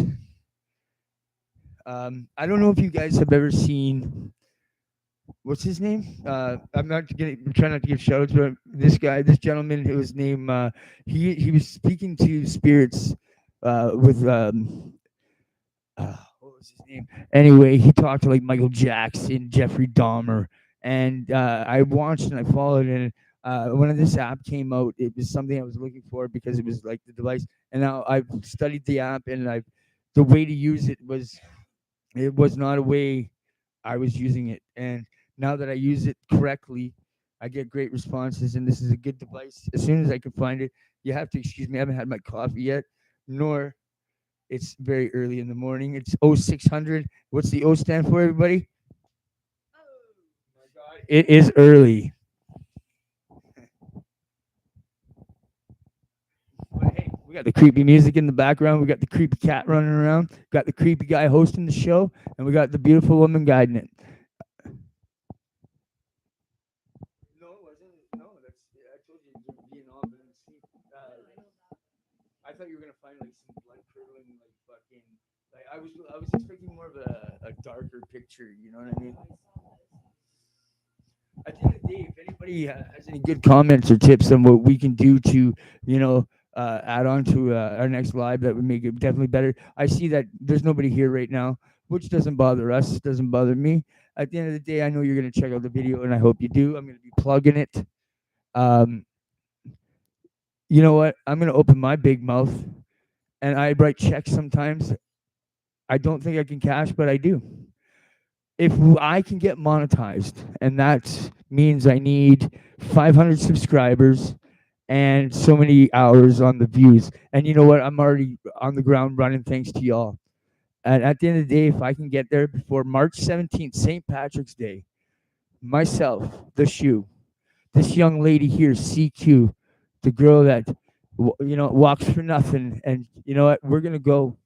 I don't know if you guys have ever seen what's his name. I'm not gonna try not to give shout outs, but this guy, this gentleman, whose name he was speaking to spirits with what was his name? Anyway, he talked to like Michael Jackson, Jeffrey Dahmer, and I watched and I followed. And when this app came out, it was something I was looking for because it was like the device. And now I've studied the app, and the way to use it was not a way I was using it. And now that I use it correctly, I get great responses. And this is a good device. As soon as I can find it, you have to excuse me. I haven't had my coffee yet, nor it's very early in the morning. It's 0600. What's the O stand for, everybody? It is early. But hey, we got the creepy music in the background. We got the creepy cat running around. Got the creepy guy hosting the show, and we got the beautiful woman guiding it. No, it wasn't. No, that's. I told you to be in all the sleep. I thought you were gonna find like some blood curdling, like fucking. Like I was expecting more of a darker picture. You know what I mean? At the end of the day, if anybody has any good comments or tips on what we can do to, you know, add on to our next live that would make it definitely better. I see that there's nobody here right now, which doesn't bother us, doesn't bother me. At the end of the day, I know you're going to check out the video, and I hope you do. I'm going to be plugging it. Um, you know what? I'm going to open my big mouth, and I write checks sometimes. I don't think I can cash, but I do. If I can get monetized, and that means I need 500 subscribers and so many hours on the views. And you know what? I'm already on the ground running thanks to y'all. And at the end of the day, if I can get there before March 17th, St. Patrick's Day, myself, the shoe, this young lady here, CQ, the girl that walks for nothing. And you know what? We're gonna go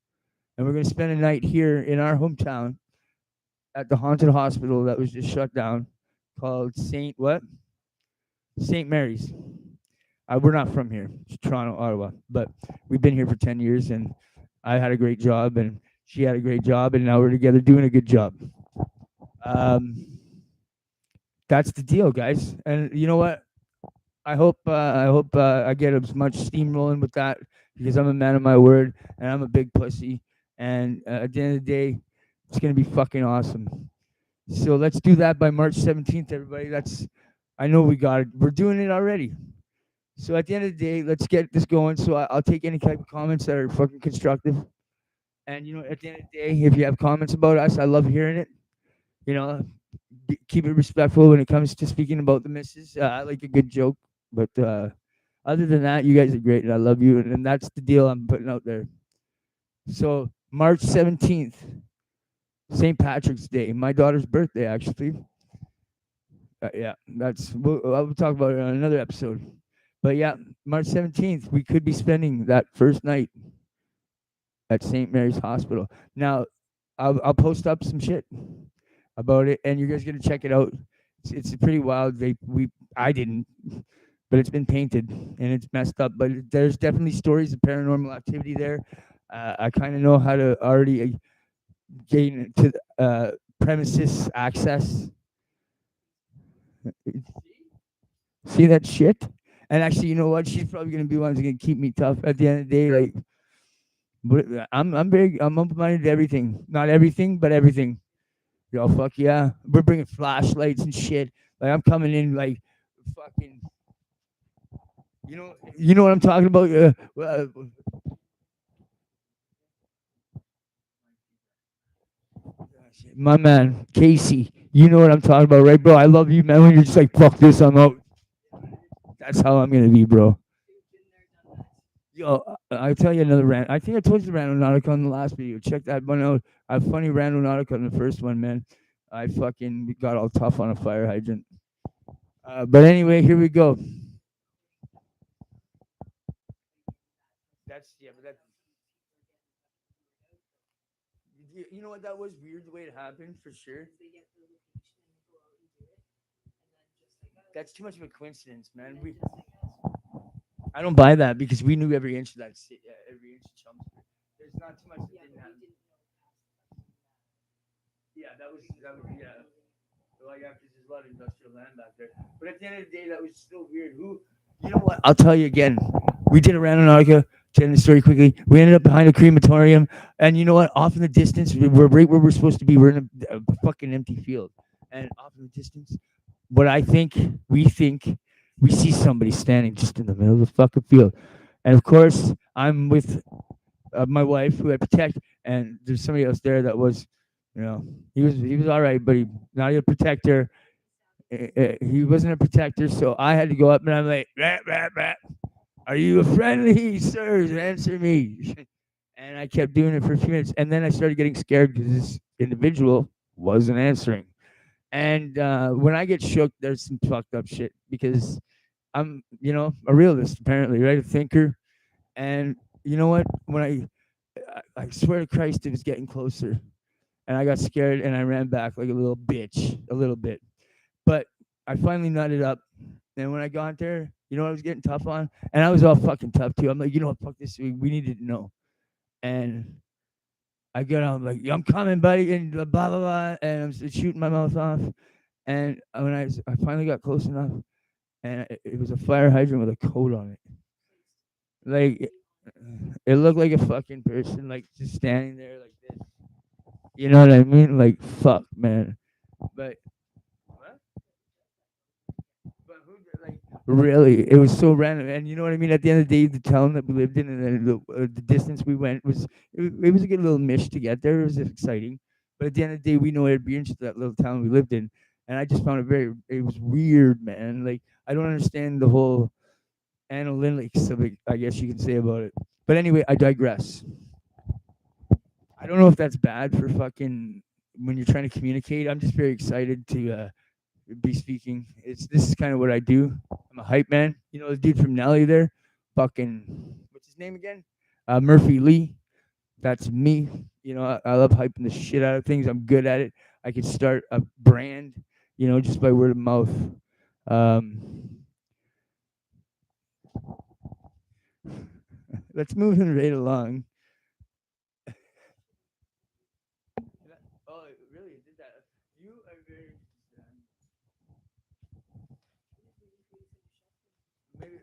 and we're gonna spend a night here in our hometown at the haunted hospital that was just shut down, called Saint Mary's. We're not from here, it's Toronto, Ottawa, but we've been here for 10 years, and I had a great job, and she had a great job, and now we're together doing a good job. Um, that's the deal, guys. And you know what? I get as much steam rolling with that because I'm a man of my word and I'm a big pussy. And at the end of the day, it's gonna be fucking awesome. So let's do that by March 17th, everybody. I know we got it. We're doing it already. So at the end of the day, let's get this going. So I'll take any type of comments that are fucking constructive. And at the end of the day, if you have comments about us, I love hearing it. You know, keep it respectful when it comes to speaking about the missus. I like a good joke, but other than that, you guys are great, and I love you. And that's the deal I'm putting out there. So March 17th, St. Patrick's Day, my daughter's birthday, actually. Yeah, I'll talk about it on another episode. But yeah, March 17th, we could be spending that first night at St. Mary's Hospital. Now, I'll post up some shit about it, and you guys gonna check it out. It's pretty wild. I didn't, but it's been painted and it's messed up. But there's definitely stories of paranormal activity there. I kind of know how to already gain to premises access. See that shit? And actually, you know what? She's probably gonna be one who's gonna keep me tough at the end of the day. Like, I'm open minded to everything. Not everything, but everything. Yo, fuck yeah. We're bringing flashlights and shit. Like I'm coming in like fucking. You know what I'm talking about. My man Casey. You know what I'm talking about, right, bro? I love you, man. When you're just like, fuck this, I'm out. That's how I'm gonna be, bro. Yo, I'll tell you another rant. I think I told you the Randonautica on the last video. Check that one out. I have funny Randonautica on the first one, man. I fucking got all tough on a fire hydrant. But anyway, here we go. That's yeah, but that you know what that was weird the way it happened for sure. That's too much of a coincidence, man. I don't buy that because we knew every inch of every inch of Chelmsford. There's not too much that didn't happen. Yeah, that was yeah. Like after there's a lot of industrial land back there. But at the end of the day, that was still weird. You know what? I'll tell you again. We did a Randonautica. To end the story quickly, we ended up behind a crematorium, and you know what? Off in the distance, we're right where we're supposed to be. We're in a fucking empty field, and off in the distance, what we think, we see somebody standing just in the middle of the fucking field, and of course, I'm with my wife who I protect, and there's somebody else there that was, he was all right, but he not a protector. He wasn't a protector, so I had to go up and I'm like, rat, rat, rat. Are you a friendly, sir? Answer me. And I kept doing it for a few minutes, and then I started getting scared because this individual wasn't answering. And when I get shook, there's some fucked up shit because I'm, a realist apparently, right? A thinker. And you know what? When I swear to Christ, it was getting closer, and I got scared and I ran back like a little bitch, a little bit. But I finally nutted up, and when I got there, you know what I was getting tough on, and I was all fucking tough too. I'm like, you know what? Fuck this. We needed to know, and I get out I'm like, I'm coming, buddy, and blah blah blah, and I'm shooting my mouth off. And when I finally got close enough, and it was a fire hydrant with a coat on it. Like it looked like a fucking person, like just standing there like this. You know what I mean? Like fuck, man. But what? But like really, it was so random, and you know what I mean. At the end of the day, the town that we lived in, and then the distance we went it was a good little mish to get there. It was exciting, but at the end of the day, we know every inch of that little town we lived in, and I just found it was weird, man. Like I don't understand the whole analytics of it, I guess you can say about it. But anyway, I digress. I don't know if that's bad for fucking when you're trying to communicate. I'm just very excited to be speaking. This is kind of what I do. I'm a hype man. You know the dude from Nelly there. fucking what's his name again? Murphy Lee. That's me. I love hyping the shit out of things. I'm good at it. I could start a brand, just by word of mouth. Um, let's move it right along. Oh, really? Did that? You are very. Maybe,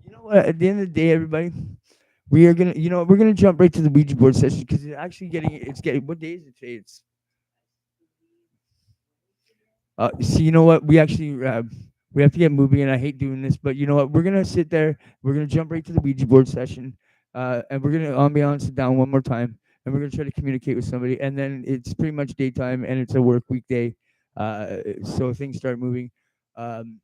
you know what? At the end of the day, everybody, we're gonna jump right to the Ouija board session because it's getting. What day is it today? See, you know what? We have to get moving, and I hate doing this, but you know what? We're gonna sit there. We're gonna jump right to the Ouija board session, and we're gonna ambiance it down one more time, and we're gonna try to communicate with somebody, and then it's pretty much daytime, and it's a work weekday, so things start moving. Um,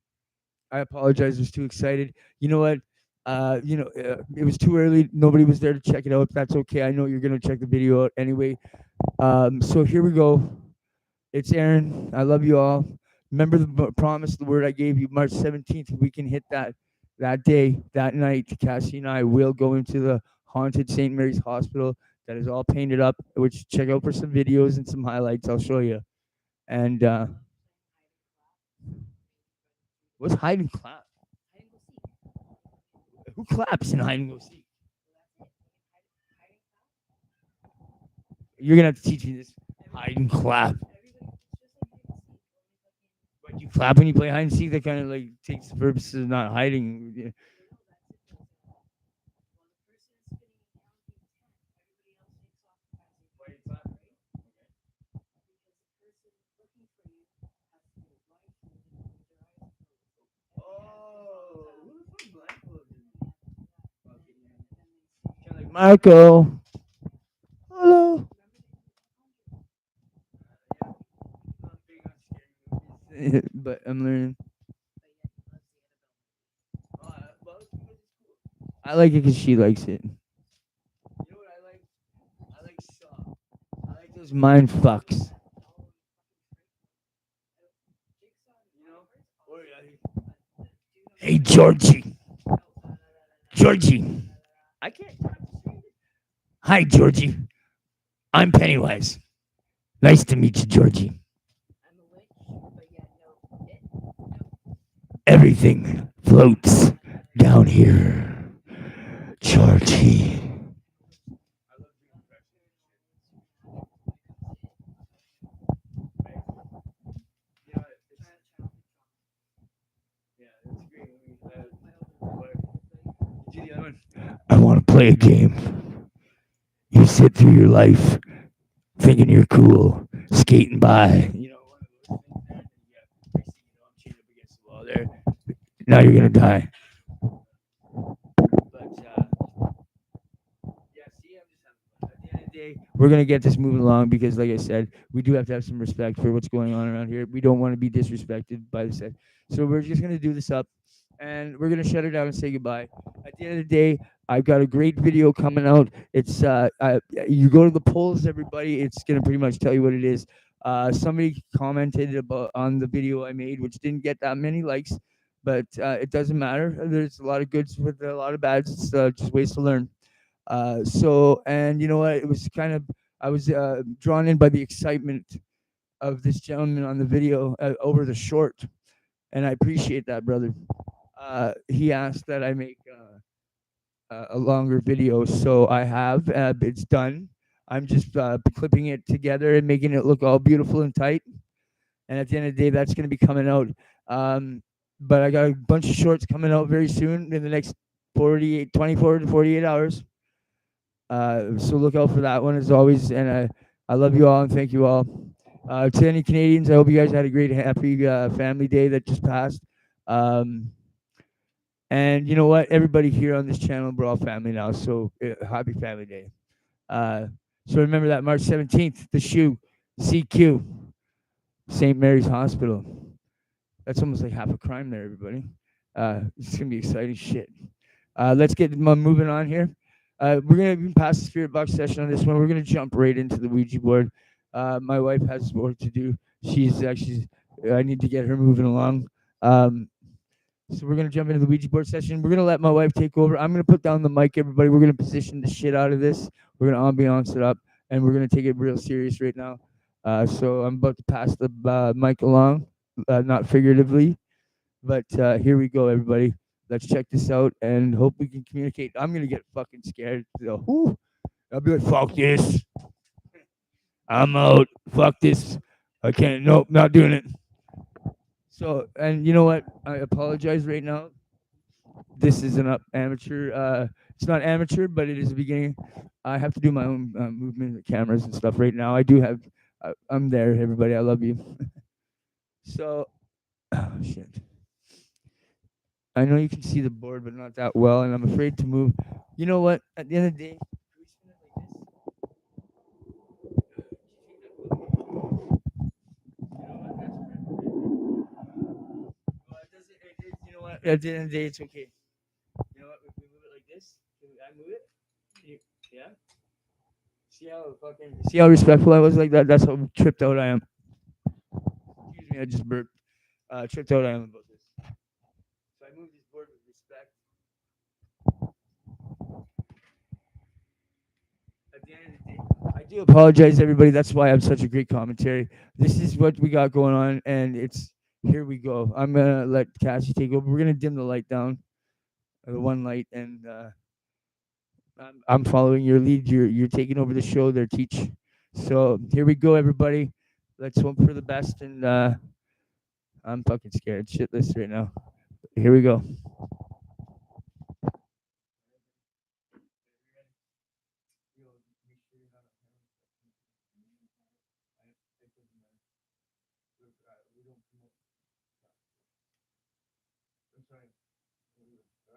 I apologize. I was too excited. You know what? It was too early. Nobody was there to check it out. That's okay. I know you're gonna check the video out anyway. So here we go. It's Aaron. I love you all. Remember the promise, the word I gave you, March 17th. We can hit that day, that night. Cassie and I will go into the haunted St. Mary's Hospital that is all painted up. Which check out for some videos and some highlights. I'll show you. And what's hide and clap? Who claps in hide and go seek? You're gonna have to teach me this. Hide and clap. But you clap when you play hide and seek. That kind of like takes the purpose of not hiding. Yeah. Why you clap? Oh, who the fuck blindfolded? Kind of like Marco. Hello. But I'm learning. I like it because she likes it. You know what I like? I like Saw. I like those mind fucks. You know? Hey, Georgie. Georgie. I can't. Hi, Georgie. I'm Pennywise. Nice to meet you, Georgie. Everything floats down here, Georgie. I want to play a game. You sit through your life thinking you're cool, skating by. There. Now you're gonna die. But yeah, see, I'm just at the end of the day, we're gonna get this moving along because, like I said, we do have to have some respect for what's going on around here. We don't want to be disrespected by the set, so we're just gonna do this up, and we're gonna shut it down and say goodbye. At the end of the day, I've got a great video coming out. It's you go to the polls, everybody. It's gonna pretty much tell you what it is. Somebody commented about on the video I made, which didn't get that many likes, but it doesn't matter. There's a lot of goods with a lot of bads. It's just ways to learn. And you know what? It was kind of I was drawn in by the excitement of this gentleman on the video over the short, and I appreciate that, brother. He asked that I make a longer video, so I have. It's done. I'm just clipping it together and making it look all beautiful and tight. And at the end of the day, that's going to be coming out. Um, but I got a bunch of shorts coming out very soon in the next 24 to 48 hours. So look out for that one as always. And I love you all and thank you all. To any Canadians, I hope you guys had a great, happy family day that just passed. Um, and you know what? Everybody here on this channel, we're all family now. So happy family day. Uh, so remember that March 17th, the shoe, CQ, St. Mary's Hospital. That's almost like half a crime there, everybody. It's gonna be exciting shit. Let's get moving on here. We're gonna pass the spirit box session on this one. We're gonna jump right into the Ouija board. My wife has work to do. She's actually. I need to get her moving along. Um, So we're gonna jump into the Ouija board session. We're gonna let my wife take over. I'm gonna put down the mic, everybody. We're gonna position the shit out of this. We're gonna ambiance it up, and we're gonna take it real serious right now. So I'm about to pass the mic along, not figuratively, but here we go, everybody. Let's check this out and hope we can communicate. I'm gonna get fucking scared. So, whew, I'll be like, "Fuck this! I'm out. Fuck this! I can't. Nope, not doing it." So, and you know what? I apologize right now. This is an amateur. It's not amateur, but it is the beginning. I have to do my own movement, cameras and stuff right now. I do have. I'm there, everybody. I love you. So, oh, shit. I know you can see the board, but not that well, and I'm afraid to move. You know what? At the end of the day, can we spin it like this? You know what? At the end of the day, it's okay. You know what? If we move it like this, can I move it? Yeah. See how respectful I was like that. That's how tripped out I am. Excuse me, I just burped. Tripped out I am about this. So I moved this board with respect. At the end of the day, I do apologize, everybody. That's why I'm such a great commentary. This is what we got going on, and it's here we go. I'm gonna let Cassie take over. We're gonna dim the light down, the one light, and I'm following your lead. You're taking over the show there, Teach. So here we go, everybody. Let's hope for the best, and I'm fucking scared shitless right now. Here we go.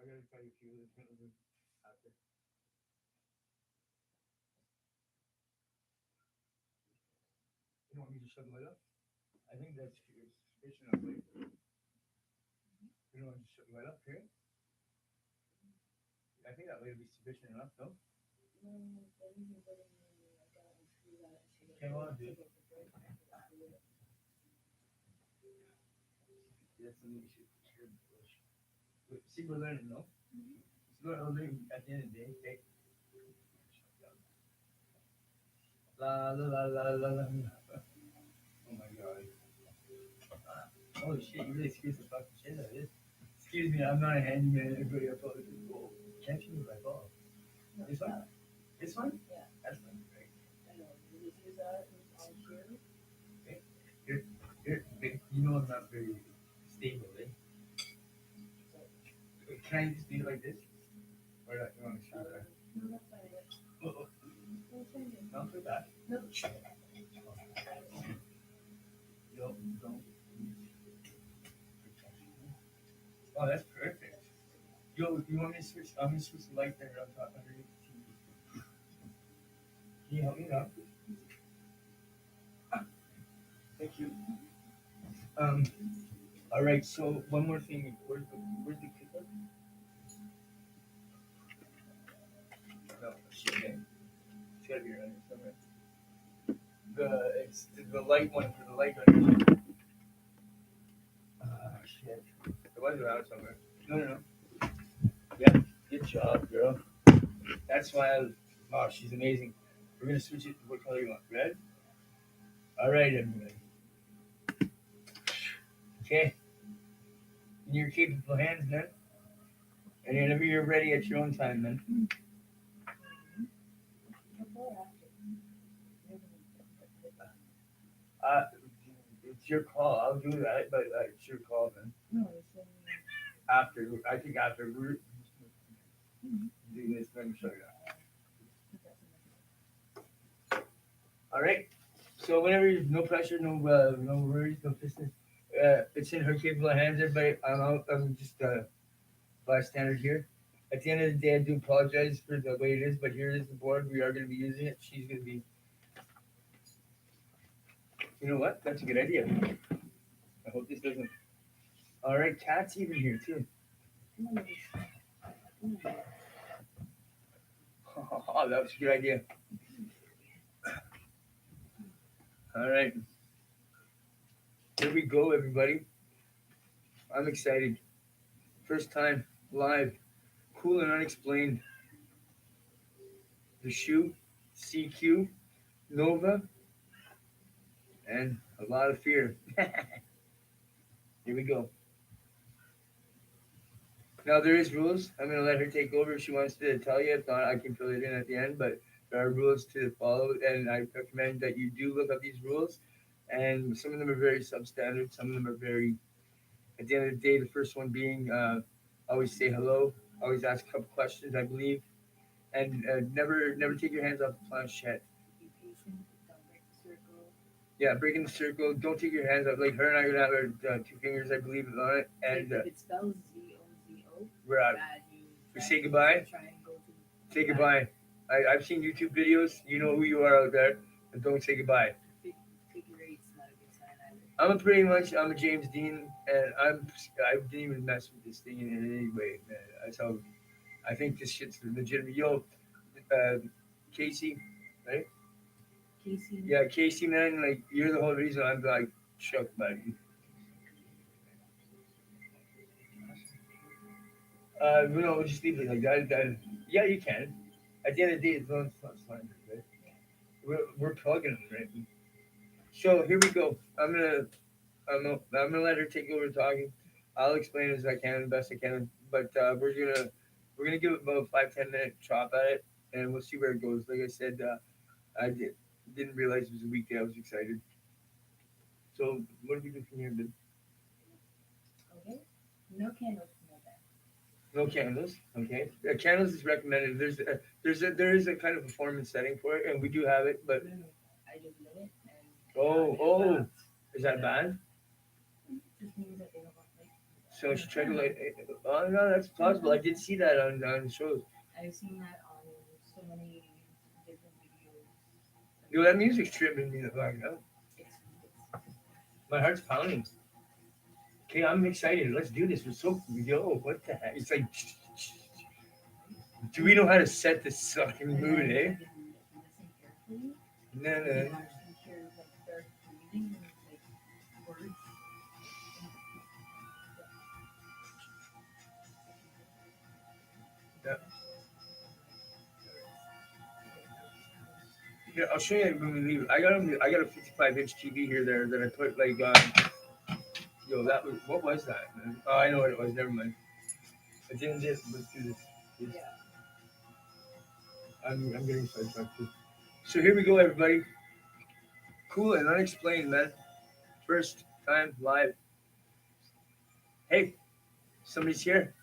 I gotta tell you a few of the after. You want me to shut the light up? I think that's sufficient enough light. You don't want to shut the light up here? I think that light will be sufficient enough, no? Come on, dude. That's the issue. See, we're learning, no? We're learning at the end of the day. Hey. La la la la la la. Oh my god. Oh shit, you really scared the fucking shit out of this. Excuse me, I'm not a handyman. Everybody else is cool. Can't you move my ball? This one? This one? Yeah. That's fine. Right. I know. You just use that on here. Okay. You know I'm not very stable, eh? Can I just do it like this? Or not? You want to shoot that? No, that's fine. Oh, not for that. No. Yo, don't. Oh, that's perfect. Yo, you want me to switch? I'm gonna switch the light there on top underneath the TV. Can you help me out? Thank you. Um. All right. So one more thing. Where's the cooker? No, shit. Man. It's gotta be around here somewhere. It's the light one for the light one. Ah, shit. It was around somewhere. No, no, no. Yeah. Good job, girl. That's why I. Oh, she's amazing. We're gonna switch it. What color you want? Red. All right, everybody. Okay. In your capable hands, man. And whenever you're ready at your own time, man. Uh, it's your call. I'll do that, but it's your call, man. No, after. I think after we're doing this, let me show you that. All right. So whenever no pressure, no worries, no piston. It's in her capable hands, everybody. I'm just bystander here. At the end of the day, I do apologize for the way it is, but here is the board. We are going to be using it. She's going to be. You know what? That's a good idea. I hope this doesn't. All right, Cat's even here too. Oh, that was a good idea. All right, here we go, everybody. I'm excited. First time live, cool and unexplained. The shoe, CQ, Nova, and a lot of fear. Here we go. Now there is rules. I'm gonna let her take over if she wants to tell you. If not, I can fill it in at the end. But there are rules to follow, and I recommend that you do look up these rules. And some of them are very substandard. Some of them are very. At the end of the day, the first one being always say hello. Always ask a couple questions. I believe, and never take your hands off the planchette. Be patient, don't break the circle. Yeah, breaking the circle. Don't take your hands off. Like her and I are gonna have our two fingers, I believe, on it, Like and if it spells ZOZO, we're out. bad, We say goodbye. try and go to Say goodbye. I've seen YouTube videos. You know who you are out there, and don't say goodbye. Figure eight's not a good sign either. I'm a James Dean, and I didn't even mess with this thing in any way, man. That's how I think this shit's legitimate. Yo, uh, Casey, right? Casey. Yeah, Casey, man. Like you're the whole reason I'm like shook, buddy. No, we'll just leave it like that. Yeah, you can. At the end of the day, it's not fine, right? We're plugging them, right? So here we go. I'm gonna let her take over talking. I'll explain as I can, the best I can. But we're gonna give it about 5-10 minute chop at it, and we'll see where it goes. Like I said, didn't realize it was a weekday. I was excited. So what do we do from here? Babe? Okay. No candles for no bad. No candles. Okay, candles is recommended. There is a kind of performance setting for it, and we do have it. But No, no. I just lit it and oh, is that bad? it just means that they don't want light. So she tried to like. Oh no, that's plausible. I did see that on shows. I've seen that on so many different videos. Yo, that music's tripping me the fuck out. It's My heart's pounding. Okay, I'm excited. Let's do this. We're so what the heck? It's like, do we know how to set this fucking and mood, then eh? if you listen carefully, No, you no. can actually hear like their breathing and like words. Yeah. Here, I'll show you when we leave. I got a 55-inch TV here there that I put like yo that was what was that, man? Oh, I know what it was. Never mind. I didn't just let's do this. Yeah. I'm getting sidetracked too. So here we go, everybody. Cool and unexplained, man. First time live. Hey, somebody's here.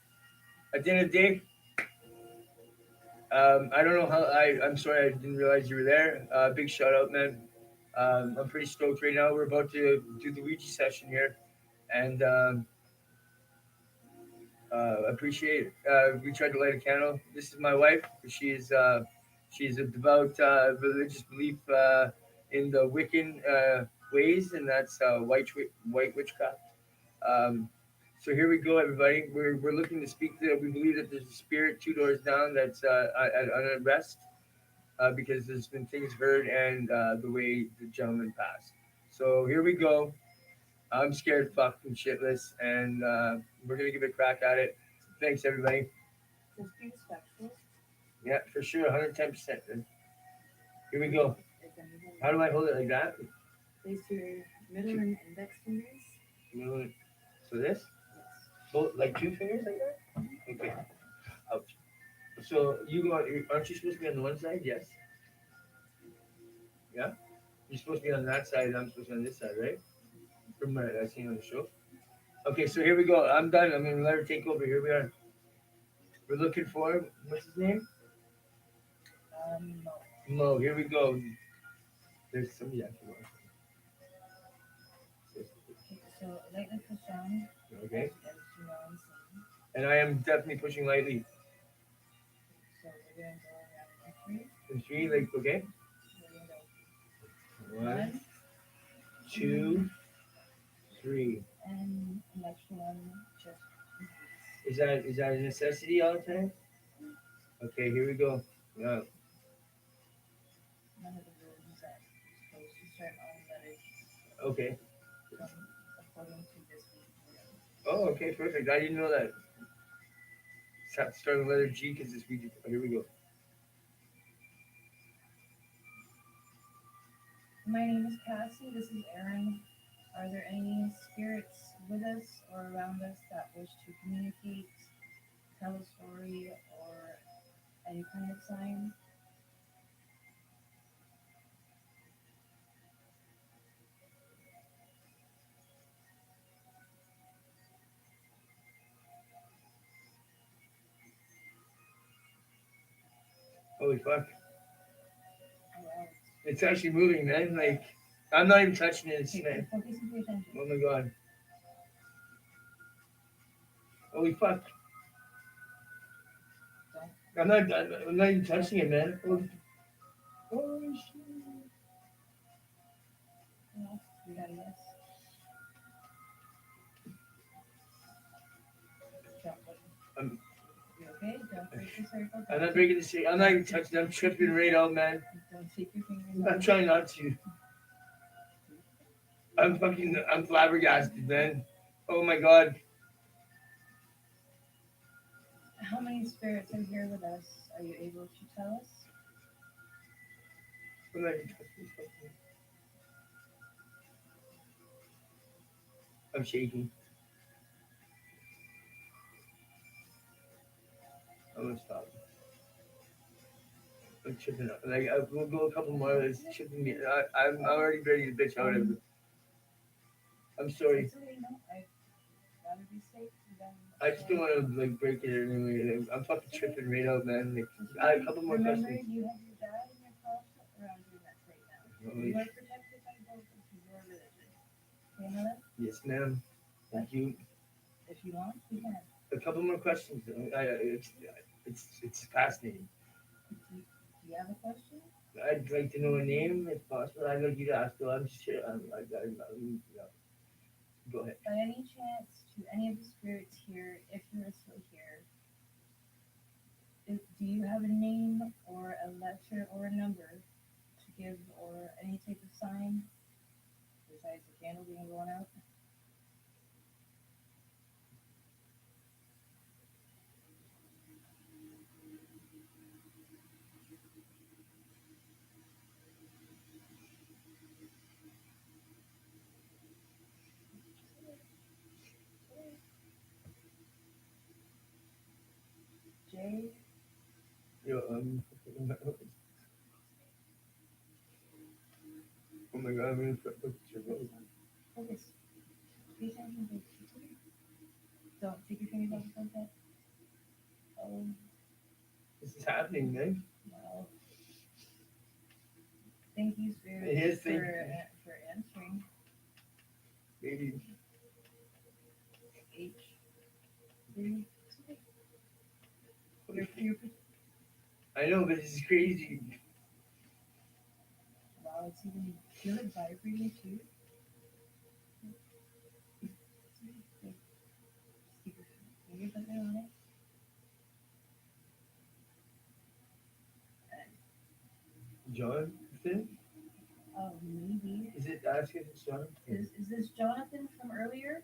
At the end of the day, I don't know how. I'm sorry, I didn't realize you were there. Big shout out, man. I'm pretty stoked right now. We're about to do the Ouija session here, and appreciate it. We tried to light a candle. This is my wife. She's a devout religious belief in the Wiccan ways, and that's white witchcraft. Um, so here we go, everybody. We're looking to speak to. We believe that there's a spirit 2 doors down that's at rest because there's been things heard and the way the gentleman passed. So here we go. I'm scared fucking shitless, and we're gonna give it a crack at it. Thanks, everybody. Just be respectful. Yeah, for sure, 110%. Here we go. If anything, How do I hold it like that? place your middle and index fingers. Mm, So this, Yes. both like 2 fingers like that. Okay. Ouch. So aren't you supposed to be on the one side? Yes. Yeah. You're supposed to be on that side. I'm supposed to be on this side, right? From what I seen on the show. Okay, so here we go. I'm done. I'm gonna let her take over. Here we are. We're looking for what's his name? No. Mo. Here we go. There's somebody actually. Okay, so lightly push down Okay. as you know I'm saying. And I am definitely pushing lightly. So we're gonna go around in three. In three, like okay. We're gonna go One, one, two, three. and next one just Is that a necessity all the time? Okay, here we go. Yeah. none of the words that you're supposed to start all letters Okay. from according to this week. Oh, okay, perfect. I didn't know that. starting with letter G because this week. Here we go. My name is Cassie. This is Aaron. Are there any spirits with us or around us that wish to communicate, tell a story, or any kind of sign? Holy fuck! Well, It's actually moving, man. Like I'm not even touching it, okay, man. focus and pay attention. Oh my god! Holy fuck! Don't. I'm not even touching it, man. Holy shit! No, we got a yes. Don't. I'm, You okay? Don't break the circle. I'm Don't not take, breaking the shit. I'm not even touching it. I'm tripping right out, man. don't take your fingers I'm off. trying not to. I'm flabbergasted, man. Oh my god. How many spirits are here with us? Are you able to tell us? I'm not even touching something. I'm shaking. I'm gonna stop. I'm tripping out. We'll go a couple more. It's tripping me. I'm already ready to bitch out. I'm sorry. It's okay, no. I'd rather be safe than I just don't want to like break it anyway. I'm fucking tripping right out, man. Like, I have a couple more Remember, questions. you have your dad and your father around your neck right now. Holy You are sh- protected by both of your religion. Okay, Helen? Yes, ma'am. Thank you. If you want, you can. A couple more questions. It's fascinating. Do you have a question? I'd like to know a name if possible. I'd like you to ask. Though I'm sure. Yeah. Go ahead. By any chance, to any of the spirits here, if you are still here, do you have a name or a letter or a number to give or any type of sign besides the candle being blown out? J. Yo, oh my god, I'm gonna put your vote. Focus. Pay attention. Don't take your fingers off the phone yet. Oh, This is happening, man. wow. Thank you, Spirit, It is, for answering. Maybe. H. Three. You're, I know, but this is crazy. wow, it's even, feel it vibrating too. Just keep your fingers up there on it. Jonathan? Oh, maybe. Is it asking if it's Jonathan? Is this Jonathan from earlier?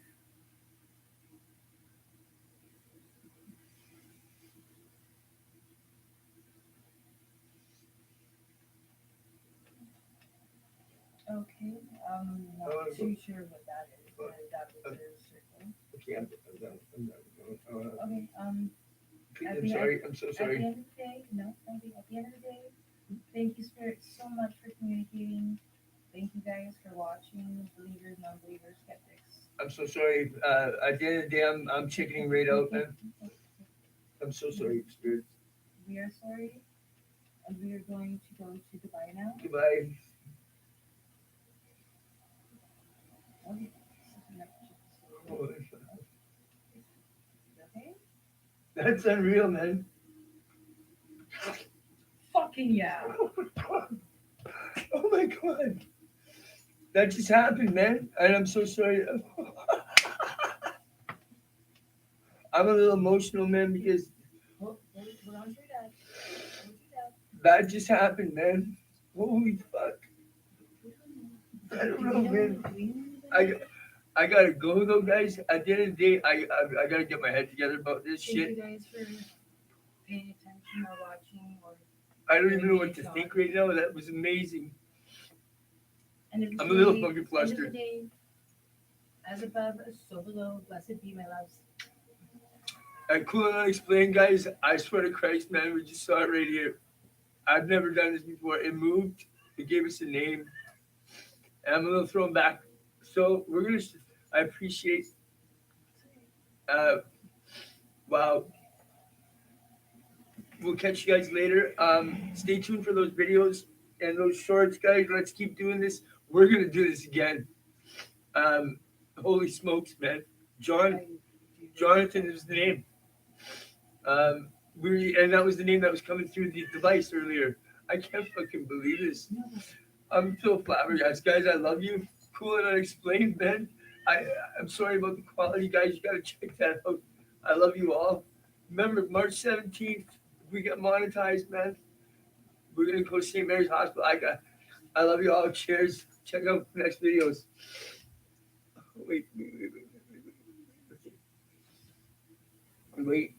Okay, I'm not too sure what that is, but that was a circle. Okay, I'm done. I'm done. Okay, at I'm the sorry. I'm so at the sorry. end of the day, no, thank you. At the end of the day, thank you, Spirit, so much for communicating. Thank you guys for watching, believers, non-believers, skeptics. I'm so sorry. At the end of the day, I'm chickening right out, man. I'm so sorry, Spirit. We are sorry, and we are going to go to Dubai now. Goodbye. Okay. Holy fuck. Okay? That's unreal, man. Fucking yeah. Oh my god. Oh my god. That just happened, man. And I'm so sorry. I'm a little emotional, man, because Hold on to your dad. Hold on to your dad. that just happened, man. Holy fuck. I don't know, man. I, I gotta go though, guys. At the end of the day, I gotta get my head together about this Thank shit. you guys for paying attention or watching or I don't even really know what being to think shocked. right now. That was amazing. End of the I'm a little day, fucking end of the flustered. day, as above, so below. Blessed be my loves. At Cool and Unexplained, guys, I swear to Christ, man, we just saw it right here. I've never done this before. It moved. It gave us a name. And I'm a little thrown back. So we're gonna. I appreciate. Uh, wow. We'll catch you guys later. Stay tuned for those videos and those shorts, guys. Let's keep doing this. We're gonna do this again. Um, holy smokes, man! John Jonathan is the name. And that was the name that was coming through the device earlier. I can't fucking believe this. I'm so flabbergasted, guys. I love you. Cool and Unexplained, man. I I'm sorry about the quality, guys. You gotta check that out. I love you all. Remember, March 17th, if we get monetized, man, we're gonna go to St. Mary's Hospital. I love you all. Cheers. Check out the next videos. Wait.